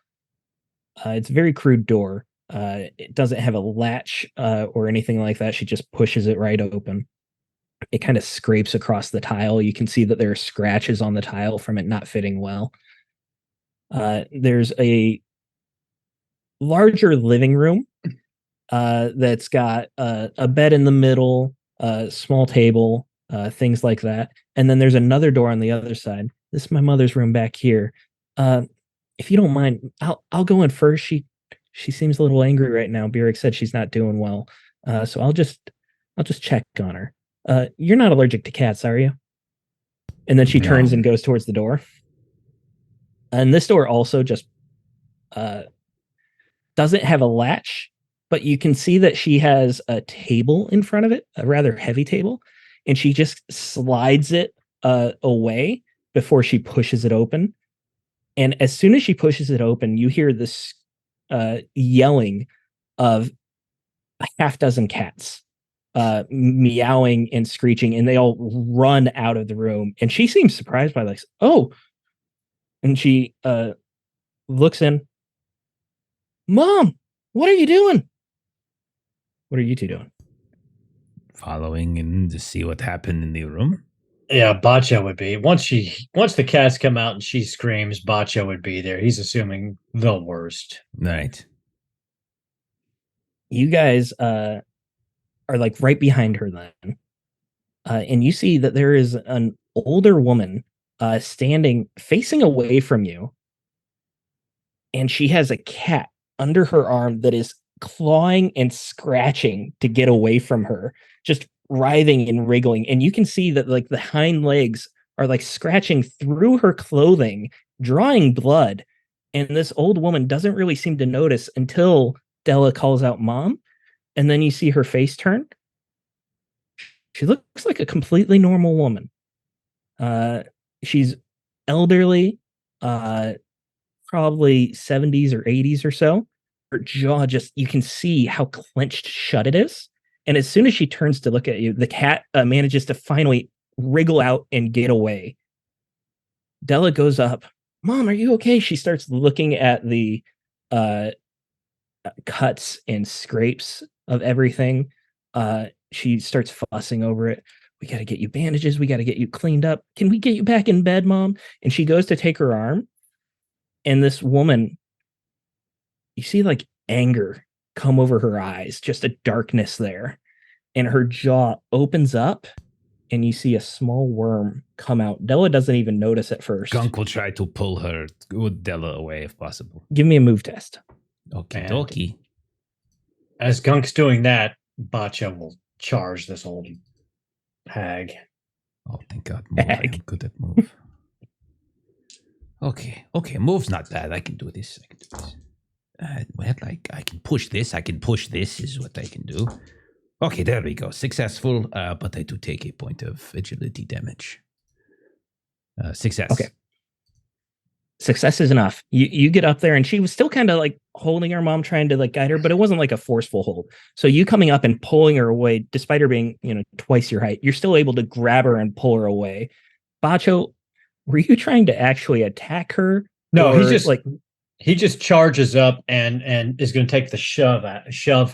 It's a very crude door. It doesn't have a latch or anything like that. She just pushes it right open. It kind of scrapes across the tile. You can see that there are scratches on the tile from it not fitting well. There's a larger living room that's got a bed in the middle, a small table, things like that. And then there's another door on the other side. This is my mother's room back here. If you don't mind, I'll go in first. She seems a little angry right now. Burek said she's not doing well. So I'll just check on her. You're not allergic to cats, are you? And then she turns and goes towards the door. And this door also just doesn't have a latch, but you can see that she has a table in front of it, a rather heavy table, and she just slides it away before she pushes it open. And as soon as she pushes it open, you hear this yelling of a half dozen cats meowing and screeching, and they all run out of the room. And she seems surprised by this. Oh, and she looks in. Mom, what are you doing? What are you two doing? Following in to see what happened in the room. Yeah, Bacho would be. Once the cats come out and she screams, Bacho would be there. He's assuming the worst. Right. You guys are like right behind her then. And you see that there is an older woman standing facing away from you. And she has a cat under her arm that is clawing and scratching to get away from her, just writhing and wriggling. And you can see that like the hind legs are like scratching through her clothing, drawing blood. And this old woman doesn't really seem to notice until Della calls out Mom. And then you see her face turn. She looks like a completely normal woman. She's elderly, probably 70s or 80s or so. Her jaw just, you can see how clenched shut it is. And as soon as she turns to look at you, the cat manages to finally wriggle out and get away. Della goes up. Mom, are you okay? She starts looking at the cuts and scrapes of everything. She starts fussing over it. We got to get you bandages. We got to get you cleaned up. Can we get you back in bed, Mom? And she goes to take her arm. And this woman, you see like anger come over her eyes, just a darkness there. And her jaw opens up and you see a small worm come out. Della doesn't even notice at first. Gunk will try to pull her with Della away if possible. Give me a move test. Okie And- dokie. As Gunk's doing that, Bacho will charge this old hag. Oh, thank God. Move. I am good at move. Okay, move's not bad. I can do this. I can push this. I can push this is what I can do. Okay, there we go. Successful, but I do take a point of agility damage. Success. Okay. Success is enough. You get up there, and she was still kind of like holding her mom, trying to like guide her, but it wasn't like a forceful hold. So you coming up and pulling her away, despite her being, twice your height, you're still able to grab her and pull her away. Bacho, were you trying to actually attack her? No, Or, he's just like he just charges up and is going to take the shove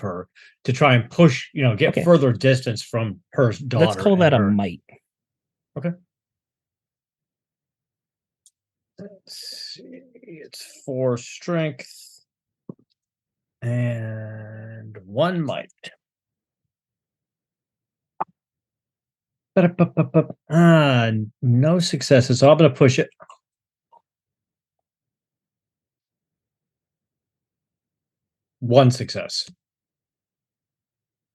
her to try and push, get Okay. further distance from her daughter. let's call that a and her. might. Let's see. It's 4 strength and 1 might. No successes, so I'm going to push it. One success.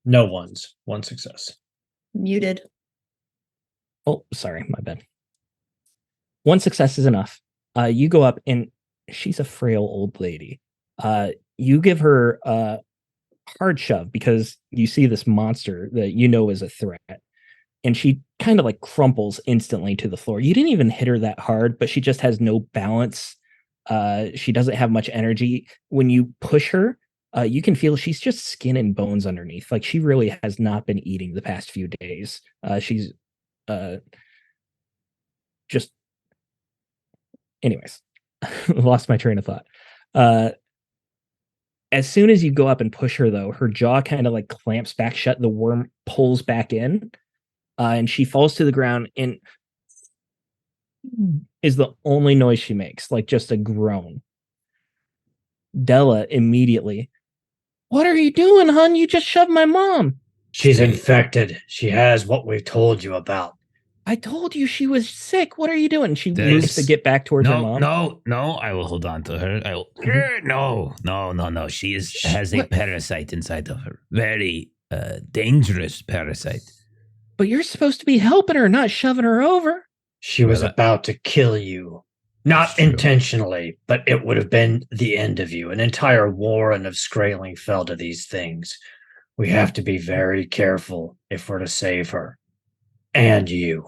No ones. One success. Muted. Oh, sorry, my bad. One success is enough. You go up and she's a frail old lady. You give her a hard shove because you see this monster that you know is a threat, and she kind of like crumples instantly to the floor. You didn't even hit her that hard, but she just has no balance. She doesn't have much energy. When you push her, you can feel she's just skin and bones underneath. Like she really has not been eating the past few days. She's just, anyways, lost my train of thought. As soon as you go up and push her, though, her jaw kind of like clamps back shut. The worm pulls back in, and she falls to the ground and is the only noise she makes, like just a groan. Della immediately, "What are you doing, hun? You just shoved my mom." She's infected. She has what we've told you about. "I told you she was sick. What are you doing?" She moves to get back towards her mom. No, I will hold on to her. I will. No. She has a parasite inside of her. Very dangerous parasite. But you're supposed to be helping her, not shoving her over. She was about to kill you. Not intentionally, but it would have been the end of you. An entire warren of Skraeling fell to these things. We have to be very careful if we're to save her. And you.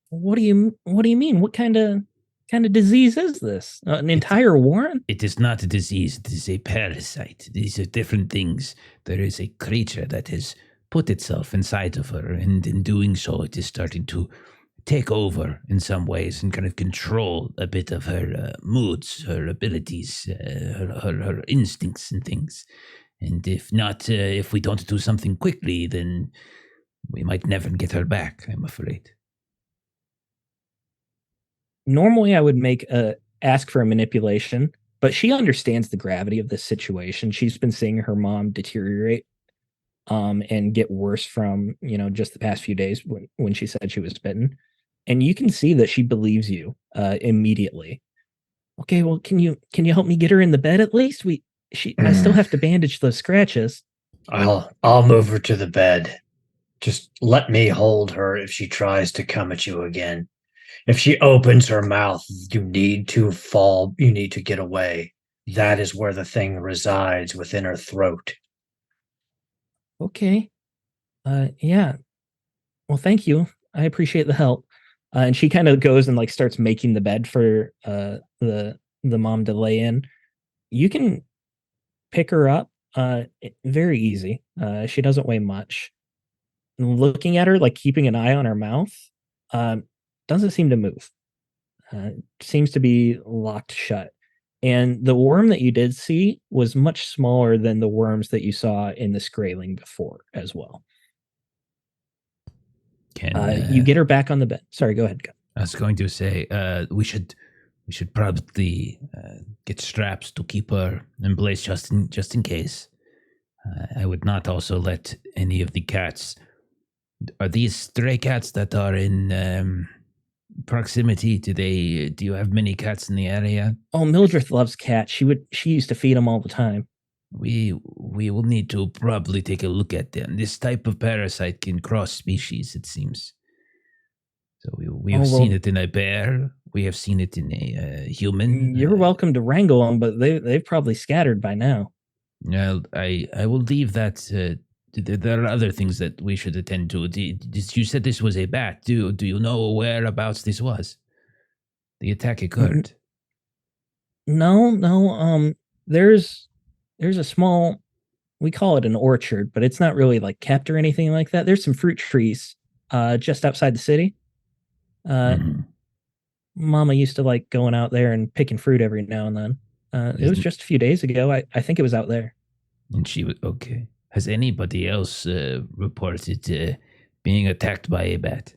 What do you mean? What kind of disease is this? An entire warren? It is not a disease. It is a parasite. These are different things. There is a creature that has put itself inside of her, and in doing so, it is starting to take over in some ways and kind of control a bit of her moods, her abilities, her instincts and things. And if not, if we don't do something quickly, then we might never get her back, I'm afraid. Normally, I would ask for a manipulation, but she understands the gravity of this situation. She's been seeing her mom deteriorate and get worse from, just the past few days when she said she was bitten. And you can see that she believes you immediately. Okay, well, can you help me get her in the bed at least? I still have to bandage those scratches. I'll move her to the bed. Just let me hold her if she tries to come at you again. If she opens her mouth, you need to fall. You need to get away. That is where the thing resides, within her throat. Okay. Yeah. Well, thank you. I appreciate the help. And she kind of goes and like starts making the bed for the mom to lay in. You can pick her up very easy. She doesn't weigh much. Looking at her, like keeping an eye on her mouth, doesn't seem to move. Seems to be locked shut. And the worm that you did see was much smaller than the worms that you saw in the Skraeling before as well. You get her back on the bed. Sorry, go ahead. I was going to say we should probably get straps to keep her in place just in case. I would not also let any of the cats. Are these stray cats that are in proximity? Do you have many cats in the area? Oh, Mildred loves cats. She used to feed them all the time. We will need to probably take a look at them. This type of parasite can cross species, it seems. So we have seen it in a bear. We have seen it in a human. You're welcome to wrangle them, but they've probably scattered by now. Well, I will leave that. There are other things that we should attend to. You said this was a bat. Do you know whereabouts this was? The attack occurred. No. There's a small, we call it an orchard, but it's not really like kept or anything like that. There's some fruit trees just outside the city. Mama used to like going out there and picking fruit every now and then. It was just a few days ago. I think it was out there. And she was okay. Has anybody else reported being attacked by a bat?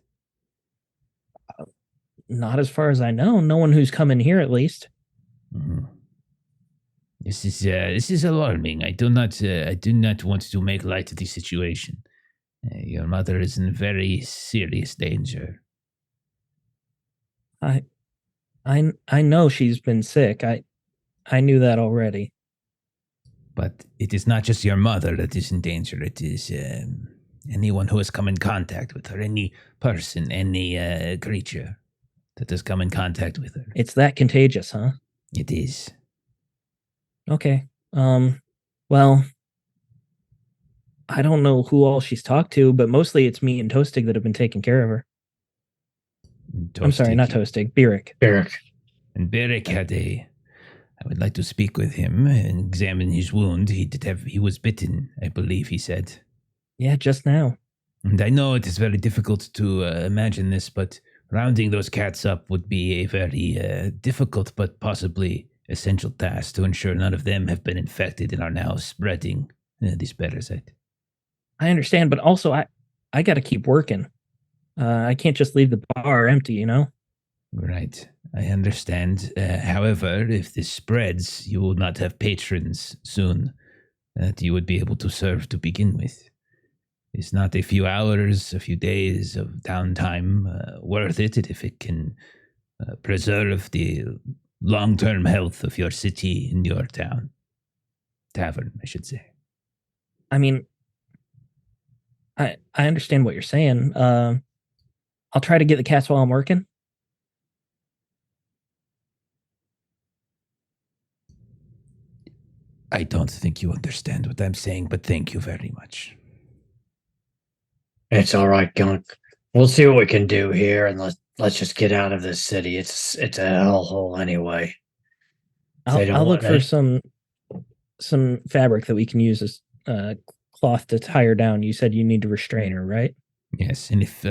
Not as far as I know. No one who's come in here, at least. This is alarming. I do not want to make light of the situation. Your mother is in very serious danger. I know she's been sick. I knew that already. But it is not just your mother that is in danger. It is anyone who has come in contact with her, any person, any creature that has come in contact with her. It's that contagious, huh? It is. Okay. Well, I don't know who all she's talked to, but mostly it's me and Toastig that have been taking care of her. I'm sorry, not Toastig, Birik. Eric. And Beric had a. I would like to speak with him and examine his wound. He was bitten, I believe he said. Yeah, just now. And I know it is very difficult to imagine this, but rounding those cats up would be a very difficult but possibly essential task to ensure none of them have been infected and are now spreading this parasite. I understand, but also I got to keep working. I can't just leave the bar empty, you know? Right, I understand. However, if this spreads, you will not have patrons soon that you would be able to serve to begin with. Is not a few hours, a few days of downtime worth it if it can preserve the long-term health of your city and your tavern, I should say. I mean, I understand what you're saying. I'll try to get the cats while I'm working. I don't think you understand what I'm saying, but thank you very much. It's all right, Gunk. We'll see what we can do here, and let's just get out of this city. It's a hellhole anyway. I'll look for some fabric that we can use as cloth to tie her down. You said you need to restrain her, right? Yes, and if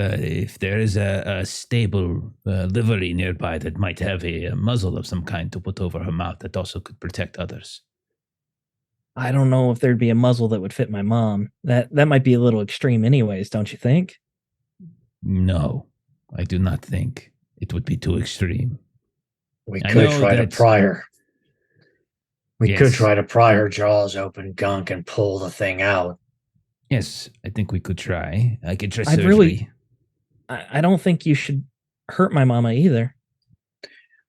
there is a stable livery nearby that might have a muzzle of some kind to put over her mouth, that also could protect others. I don't know if there'd be a muzzle that would fit my mom. That might be a little extreme anyways, don't you think? No, I do not think it would be too extreme. We could try to pry her. We could try to pry her jaws open, Gunk, and pull the thing out. Yes, I think we could try. I could try surgery. I don't think you should hurt my mama either.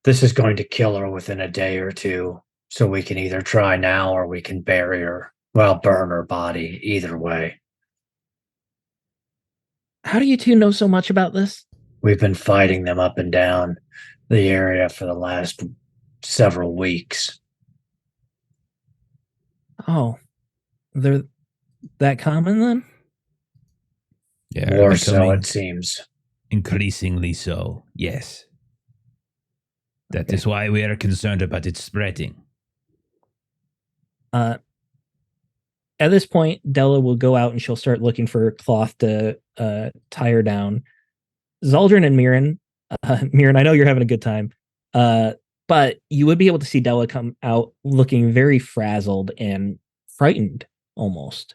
This is going to kill her within a day or two. So we can either try now or we can bury her. Well, burn her body. Either way. How do you two know so much about this? We've been fighting them up and down the area for the last several weeks. Oh, they're that common then? Yeah, more so it seems. Increasingly so, yes. That is why we are concerned about it spreading. At this point, Della will go out and she'll start looking for cloth to tie her down. Zaldrin and Mirren, I know you're having a good time, but you would be able to see Della come out looking very frazzled and frightened almost.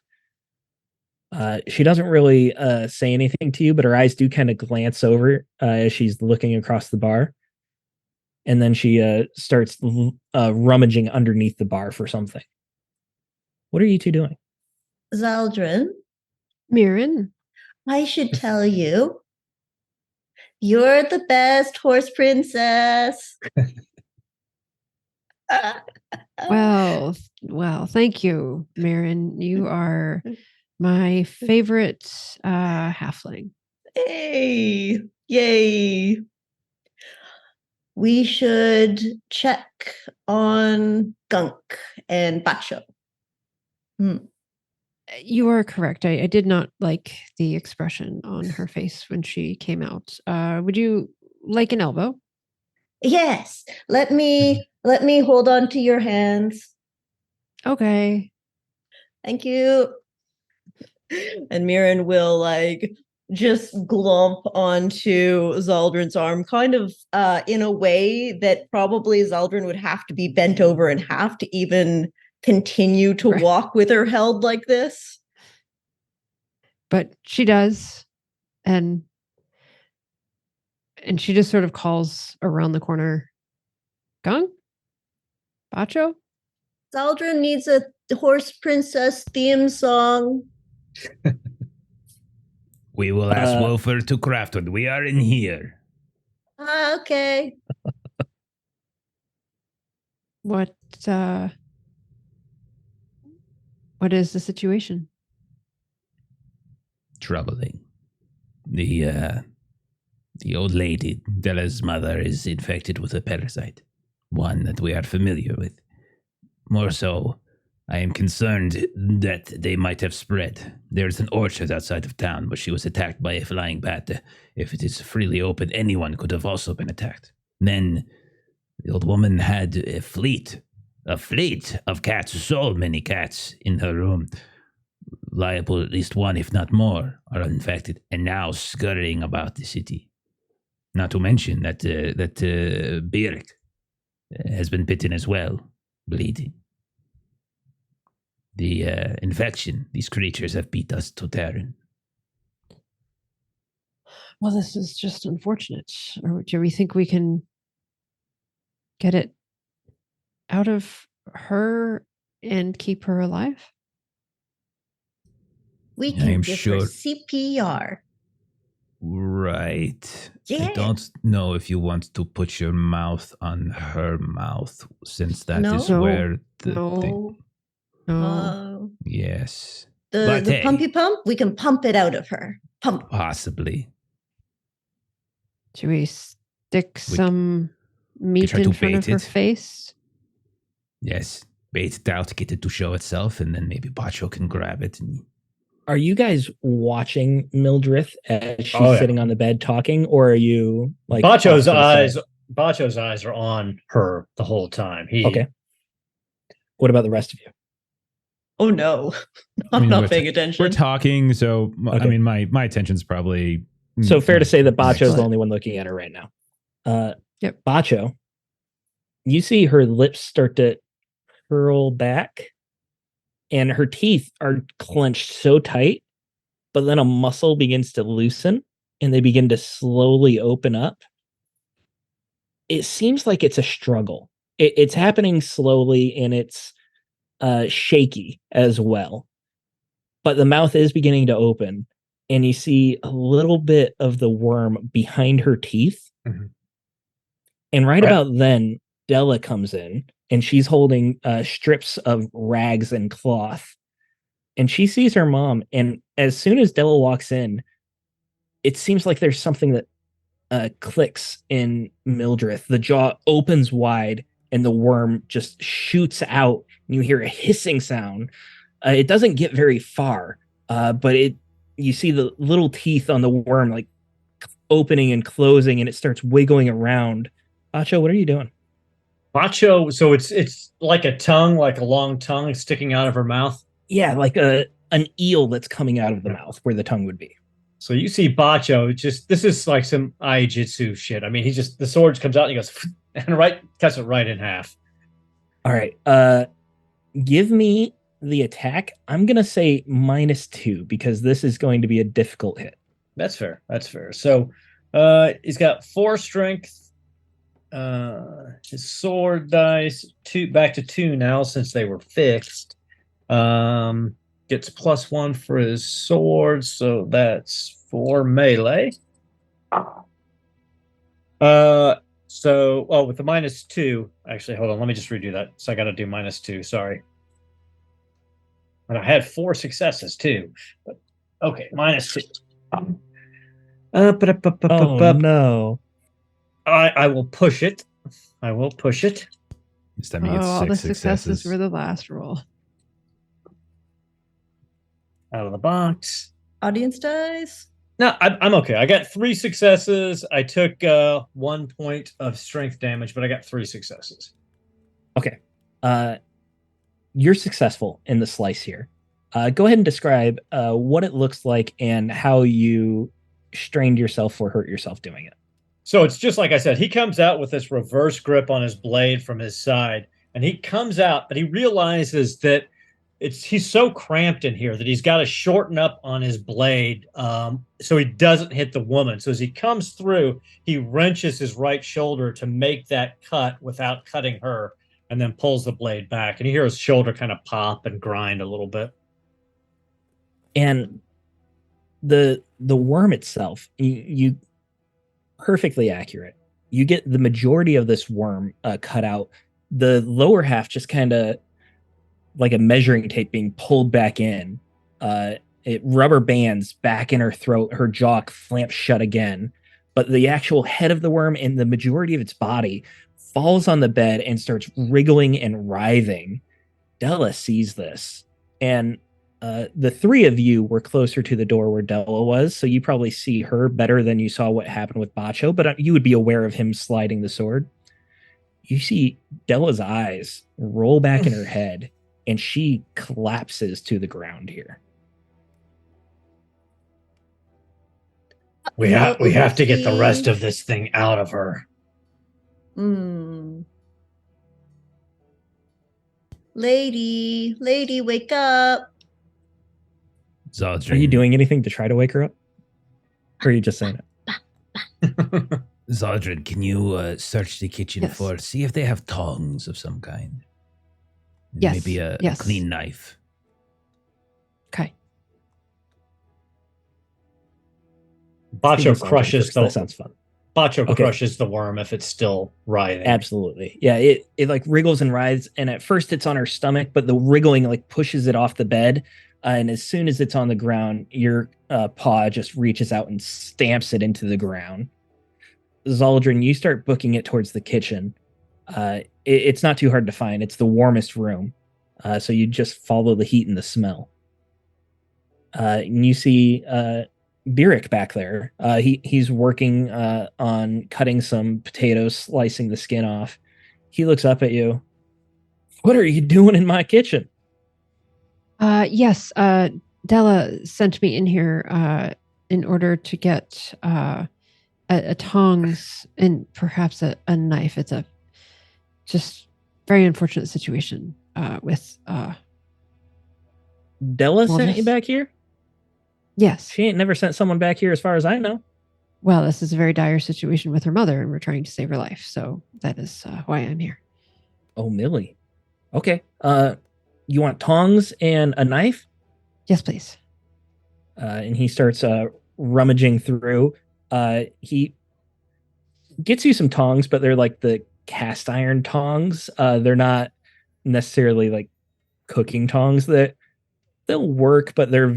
She doesn't really say anything to you, but her eyes do kind of glance over as she's looking across the bar. And then she starts rummaging underneath the bar for something. What are you two doing? Zaldrin, Mirren, I should tell you, you're the best horse princess. well, thank you, Mirren. You are my favorite halfling. Hey, yay. We should check on Gunk and Bacho. You are correct. I did not like the expression on her face when she came out. Would you like an elbow? Yes. Let me hold on to your hands. Okay. Thank you. And Mirren will just glomp onto Zaldrin's arm, kind of in a way that probably Zaldrin would have to be bent over in half to even continue to walk with her held like this. But she does. And she just sort of calls around the corner. Gunk? Bacho? Zaldrin needs a horse princess theme song. We will ask Wolfer to craft one. We are in here. Okay. What is the situation? Troubling. The old lady, Della's mother, is infected with a parasite. one that we are familiar with. More so, I am concerned that they might have spread. There's an orchard outside of town, but she was attacked by a flying bat. If it is freely open, anyone could have also been attacked. Then the old woman had a fleet of cats, so many cats in her room. Liable, at least one, if not more, are infected and now scurrying about the city. Not to mention that Birk has been bitten as well, bleeding. The infection, these creatures have beat us to Terran. Well, this is just unfortunate. Or do we think we can get it out of her and keep her alive? We I can am give sure- her CPR. Right. Yeah. I don't know if you want to put your mouth on her mouth, since that is No. where the No. thing. Oh. Yes. The But hey, pumpy pump, we can pump it out of her. Pump. possibly. Should we stick We some meat try in to front of bait her it. face? Yes. Bait it out, get it to show itself, and then maybe Bacho can grab it. And Are you guys watching Mildred as she's Oh, yeah. sitting on the bed talking, or are you like Bacho's off to the side? Bacho's eyes are on her the whole time. Okay. What about the rest of you? Oh no. I I'm mean, not we're paying attention. We're talking, so I Okay. mean, my attention's probably So fair to say that Bacho's Excellent. the only one looking at her right now. Yep. Bacho, you see her lips start to curl back, and her teeth are clenched so tight, but then a muscle begins to loosen, and they begin to slowly open up. It seems like it's a struggle. It's happening slowly, and it's shaky as well. But the mouth is beginning to open, and you see a little bit of the worm behind her teeth. Mhm. And right Right. about then, Della comes in, and she's holding strips of rags and cloth. And she sees her mom, and as soon as Della walks in, it seems like there's something that clicks in Mildred. The jaw opens wide, and the worm just shoots out, and you hear a hissing sound. It doesn't get very far, but you see the little teeth on the worm like opening and closing, and it starts wiggling around. Bacho, what are you doing? Bacho, so it's like a tongue, like a long tongue sticking out of her mouth. Yeah, like an eel that's coming out of the mouth where the tongue would be. So you see Bacho, this is like some Aijitsu shit. I mean, the sword comes out and he goes and cuts it right in half. All right. Give me the attack. I'm gonna say -2 because this is going to be a difficult hit. That's fair. So he's got 4 strength. His sword dice back to 2 now since they were fixed. Gets +1 for his sword, so that's 4 melee. With the -2, actually, hold on, let me just redo that. So I got to do -2. Sorry, and I had 4 successes too. But okay, -2. Oh no! I will push it. This time you get all the 6 successes successes. were the last roll. Out of the box. Audience dice. No, I'm okay. I got 3 successes. I took 1 point of strength damage, but I got 3 successes. Okay. You're successful in the slice here. Go ahead and describe what it looks like and how you strained yourself or hurt yourself doing it. So it's just like I said, he comes out with this reverse grip on his blade from his side, and he comes out, but he realizes that he's so cramped in here that he's got to shorten up on his blade so he doesn't hit the woman. So as he comes through, he wrenches his right shoulder to make that cut without cutting her, and then pulls the blade back. And you hear his shoulder kind of pop and grind a little bit. And the worm itself, you perfectly accurate. You get the majority of this worm cut out. The lower half just kind of like a measuring tape being pulled back in. It rubber bands back in her throat. Her jaw clamps shut again. But the actual head of the worm and the majority of its body falls on the bed and starts wriggling and writhing. Della sees this, and the three of you were closer to the door where Della was, so you probably see her better than you saw what happened with Bacho, but you would be aware of him sliding the sword. You see Della's eyes roll back in her head, and she collapses to the ground here. We have to get the rest of this thing out of her. Lady, wake up. Zaldrin, Are you doing anything to try to wake her up? Or are you just saying it? Zaldrin, can you search the kitchen Yes. for, see if they have tongs of some kind? Yes, Maybe a yes. clean knife. Okay. Bacho crushes That sounds fun. Bacho Okay. crushes the worm if it's still writhing. Absolutely. Yeah, it like wriggles and writhes, and at first it's on her stomach, but the wriggling like pushes it off the bed. And as soon as it's on the ground, your paw just reaches out and stamps it into the ground. Zaldrin, you start booking it towards the kitchen. It's not too hard to find. It's the warmest room. So you just follow the heat and the smell. And you see Birik back there. He's working on cutting some potatoes, slicing the skin off. He looks up at you. What are you doing in my kitchen? Yes, Della sent me in here in order to get a tongs and perhaps a knife. It's a just very unfortunate situation with Della Well, sent you this- back here? yes. She ain't never sent someone back here as far as I know. Well, this is a very dire situation with her mother, and we're trying to save her life. So that is why I'm here. Oh, Millie. Okay. You want tongs and a knife? Yes, please. And he starts rummaging through. He gets you some tongs, but they're like the cast iron tongs. They're not necessarily like cooking tongs. That they'll work, but they're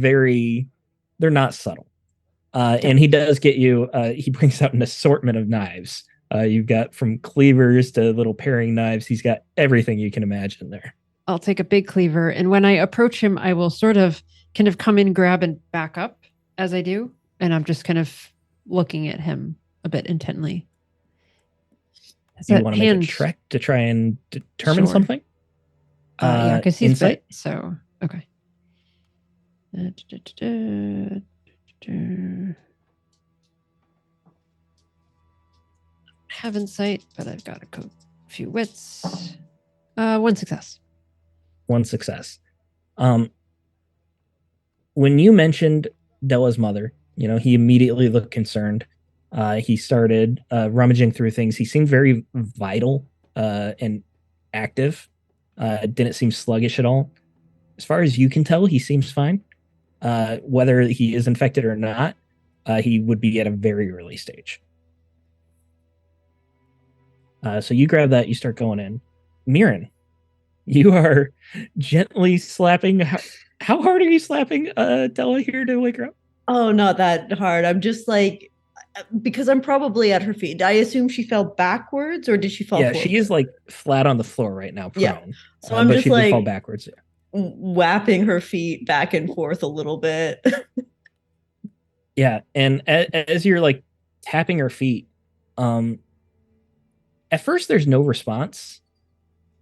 not subtle. And he does get you. He brings out an assortment of knives. You've got from cleavers to little paring knives. He's got everything you can imagine there. I'll take a big cleaver, and when I approach him, I will sort of kind of come in, grab, and back up as I do, and I'm just kind of looking at him a bit intently. Is You that want to make a hand- check to try and determine Sure. something? Yeah, because he's insight. bit, so okay. Have insight, but I've got a few wits. One success. One success. When you mentioned Della's mother, he immediately looked concerned. He started rummaging through things. He seemed very vital and active. Didn't seem sluggish at all. As far as you can tell, he seems fine. Whether he is infected or not, he would be at a very early stage. So you grab that, you start going in. Mirren, you are gently slapping. How hard are you slapping Della here to wake her up? Oh, not that hard. I'm just like, because I'm probably at her feet. I assume she fell backwards, or did she fall Yeah, forward? she is like flat on the floor right now, prone. Yeah. So I'm but just she did fall like backwards. whapping her feet back and forth a little bit. Yeah, and as you're like tapping her feet, at first there's no response,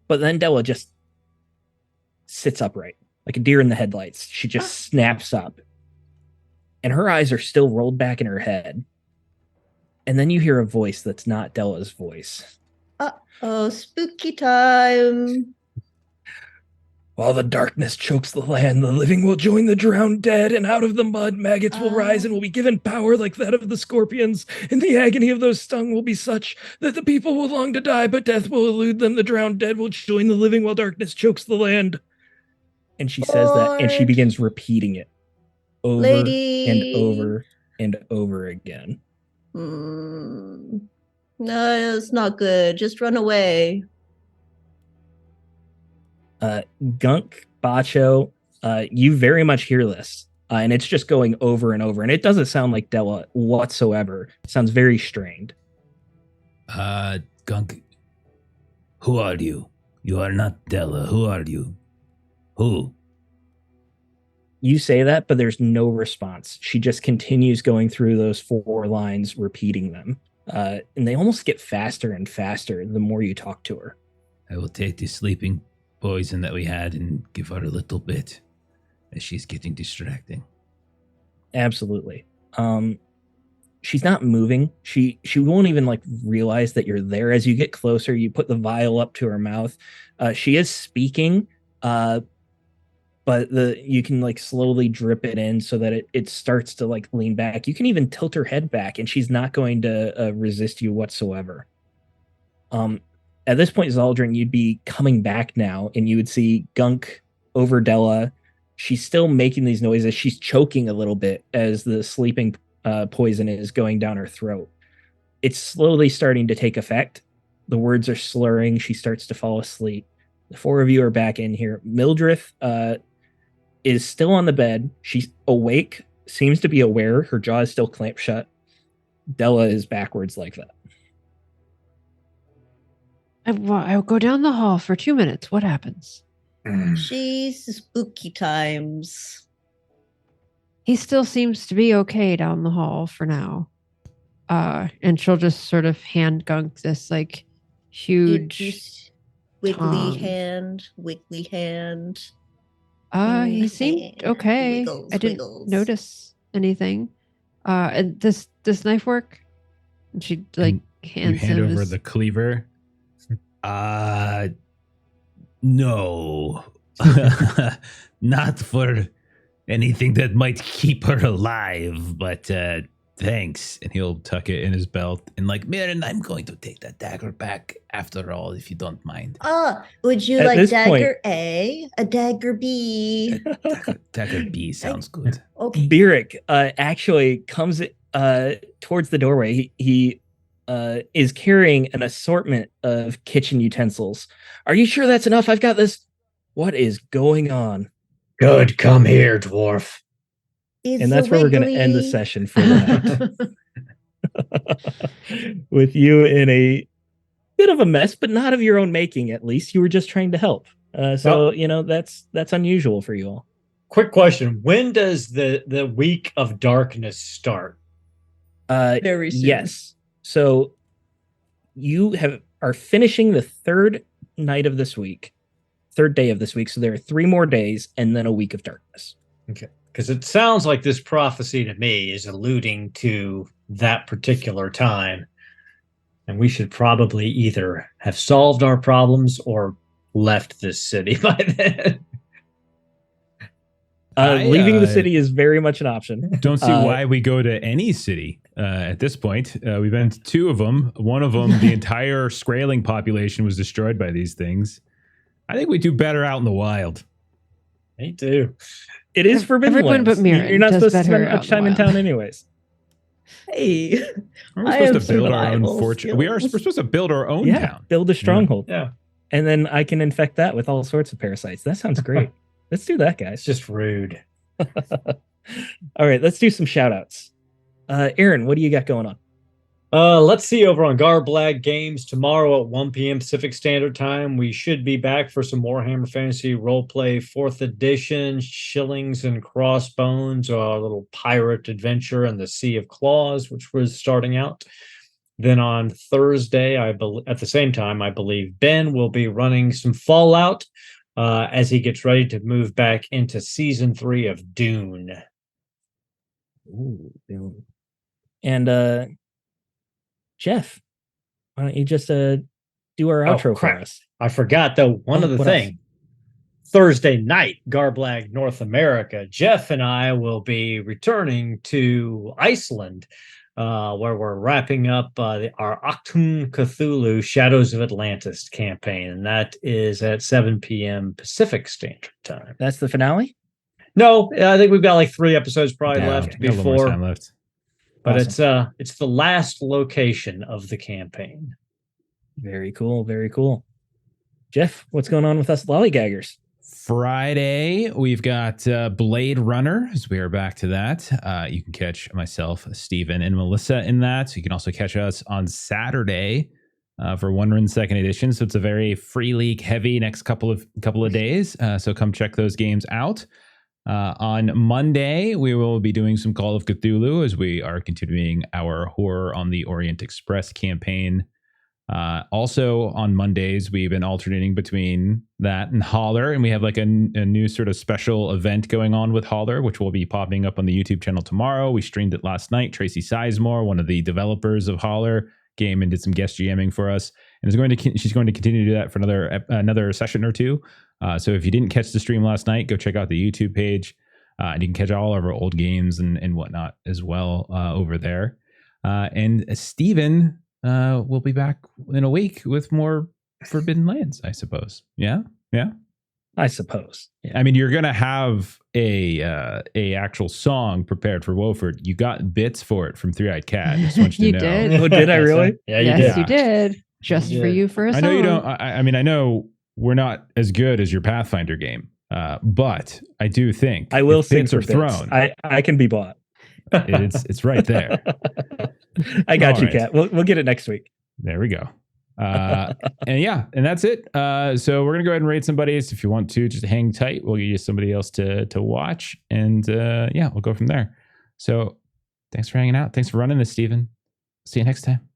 but then Della just sits upright like a deer in the headlights. She just snaps up, and her eyes are still rolled back in her head. And then you hear a voice that's not Della's voice. Oh, spooky time. While the darkness chokes the land, the living will join the drowned dead, and out of the mud maggots will rise and will be given power like that of the scorpions. And the agony of those stung will be such that the people will long to die, but death will elude them. The drowned dead will join the living while darkness chokes the land. And she says that, and she Lord. begins repeating it over Lady. and over and over again. No, it's not good. Just run away. Gunk, Bacho, you very much hear this, and it's just going over and over, and it doesn't sound like Della whatsoever. It sounds very strained. Gunk, Who are you? You are not Della. Who are you? Who? You say that, but there's no response. She just continues going through those 4 lines, repeating them. And they almost get faster and faster the more you talk to her. I will take the sleeping poison that we had and give her a little bit as she's getting distracting. Absolutely. She's not moving. She won't even like realize that you're there. As you get closer, you put the vial up to her mouth. She is speaking, but you can like slowly drip it in so that it starts to like lean back. You can even tilt her head back, and she's not going to resist you whatsoever. At this point, Zaldrin, you'd be coming back now, and you would see Gunk over Della. She's still making these noises. She's choking a little bit as the sleeping poison is going down her throat. It's slowly starting to take effect. The words are slurring. She starts to fall asleep. The 4 of you are back in here. Mildreth is still on the bed. She's awake, seems to be aware. Her jaw is still clamped shut. Della is backwards like that. I'll go down the hall for 2 minutes. What happens? She's spooky times. He still seems to be okay down the hall for now. And she'll just sort of hand Gunk this like huge wiggly tongue. wiggly hand. He seemed okay. Wiggles, I didn't wiggles. notice anything. And does knife work? And she like You hands hand him over this. the cleaver. No. Not for anything that might keep her alive, but thanks. And he'll tuck it in his belt. And like, Mirren, I'm going to take that dagger back after all, if you don't mind. Would you At like this dagger A, a dagger B? Dagger B sounds good. Okay. Byrrec actually comes towards the doorway. He is carrying an assortment of kitchen utensils. Are you sure that's enough? I've got this. What is going on? Good, come here, dwarf. And that's where we're going to end the session for the night. With you in a bit of a mess, but not of your own making, at least. You were just trying to help. That's unusual for you all. Quick question. When does the week of darkness start? Very soon. Yes. So you are finishing the 3rd night of this week, 3rd day of this week. So there are 3 more days and then a week of darkness. Okay. Because it sounds like this prophecy to me is alluding to that particular time. And we should probably either have solved our problems or left this city by then. Leaving the city is very much an option. Don't see why we go to any city at this point. We've been to 2 of them. One of them, the entire Skraeling population was destroyed by these things. I think we do better out in the wild. Me too. It is Forbidden Everyone Lands. but Mirren You're not does supposed to better spend out much in the time in wild. town anyways. Hey, Aren't I we have supposed to build our own survival fortune? We're supposed to build our own Yeah, town. build a stronghold. Yeah. And then I can infect that with all sorts of parasites. That sounds great. Let's do that, It's guys. just rude. All right, let's do some shout outs. Aaron, what do you got going on? Let's see over on Garblag Games tomorrow at 1 p.m. Pacific Standard Time. We should be back for some Warhammer Fantasy Roleplay 4th Edition, Shillings and Crossbones, a little pirate adventure in the Sea of Claws, which was starting out. Then on Thursday, at the same time, I believe Ben will be running some Fallout as he gets ready to move back into Season 3 of Dune. Ooh, Dune. And Jeff, why don't you just do our outro for crap. us? I forgot, though, one other what thing. Thursday night, Garblag North America, Jeff and I will be returning to Iceland, where we're wrapping up our Achtung Cthulhu Shadows of Atlantis campaign, and that is at 7 p.m. Pacific Standard Time. That's the finale? No, I think we've got like 3 episodes probably Yeah, left got a little more before, time left. but Awesome. it's the last location of the campaign. Very cool. Very cool. Jeff, what's going on with us lollygaggers? Friday, we've got Blade Runner, as we are back to that. You can catch myself, Steven, and Melissa in that. You can also catch us on Saturday for One Run Second Edition. So it's a very free league heavy next couple of days. So come check those games out. On Monday, we will be doing some Call of Cthulhu as we are continuing our Horror on the Orient Express campaign. Also on Mondays, we've been alternating between that and Holler, and we have like a new sort of special event going on with Holler, which will be popping up on the YouTube channel tomorrow. We streamed it last night. Tracy Sizemore, one of the developers of Holler, came and did some guest GMing for us, and she's going to continue to do that for another session or two. So if you didn't catch the stream last night, go check out the YouTube page, and you can catch all of our old games and whatnot as well over there. And Steven we'll be back in a week with more Forbidden Lands, I suppose. Yeah. I suppose. Yeah. I mean, you're gonna have a actual song prepared for Woeford. You got bits for it from Three Eyed Cat. Just want you to know. Did. Oh, did I really? Yeah, you Yes, did. you did. Just You for did. you for a song. I know you don't. I mean, I know we're not as good as your Pathfinder game, but I do think I will if sing bits for are bits. thrown. I can be bought. It's right there. I got All you, right. Kat. We'll get it next week. There we go. And that's it. So we're gonna go ahead and rate somebody. So if you want to, just hang tight. We'll give you somebody else to watch, and we'll go from there. So thanks for hanging out. Thanks for running this, Steven. See you next time.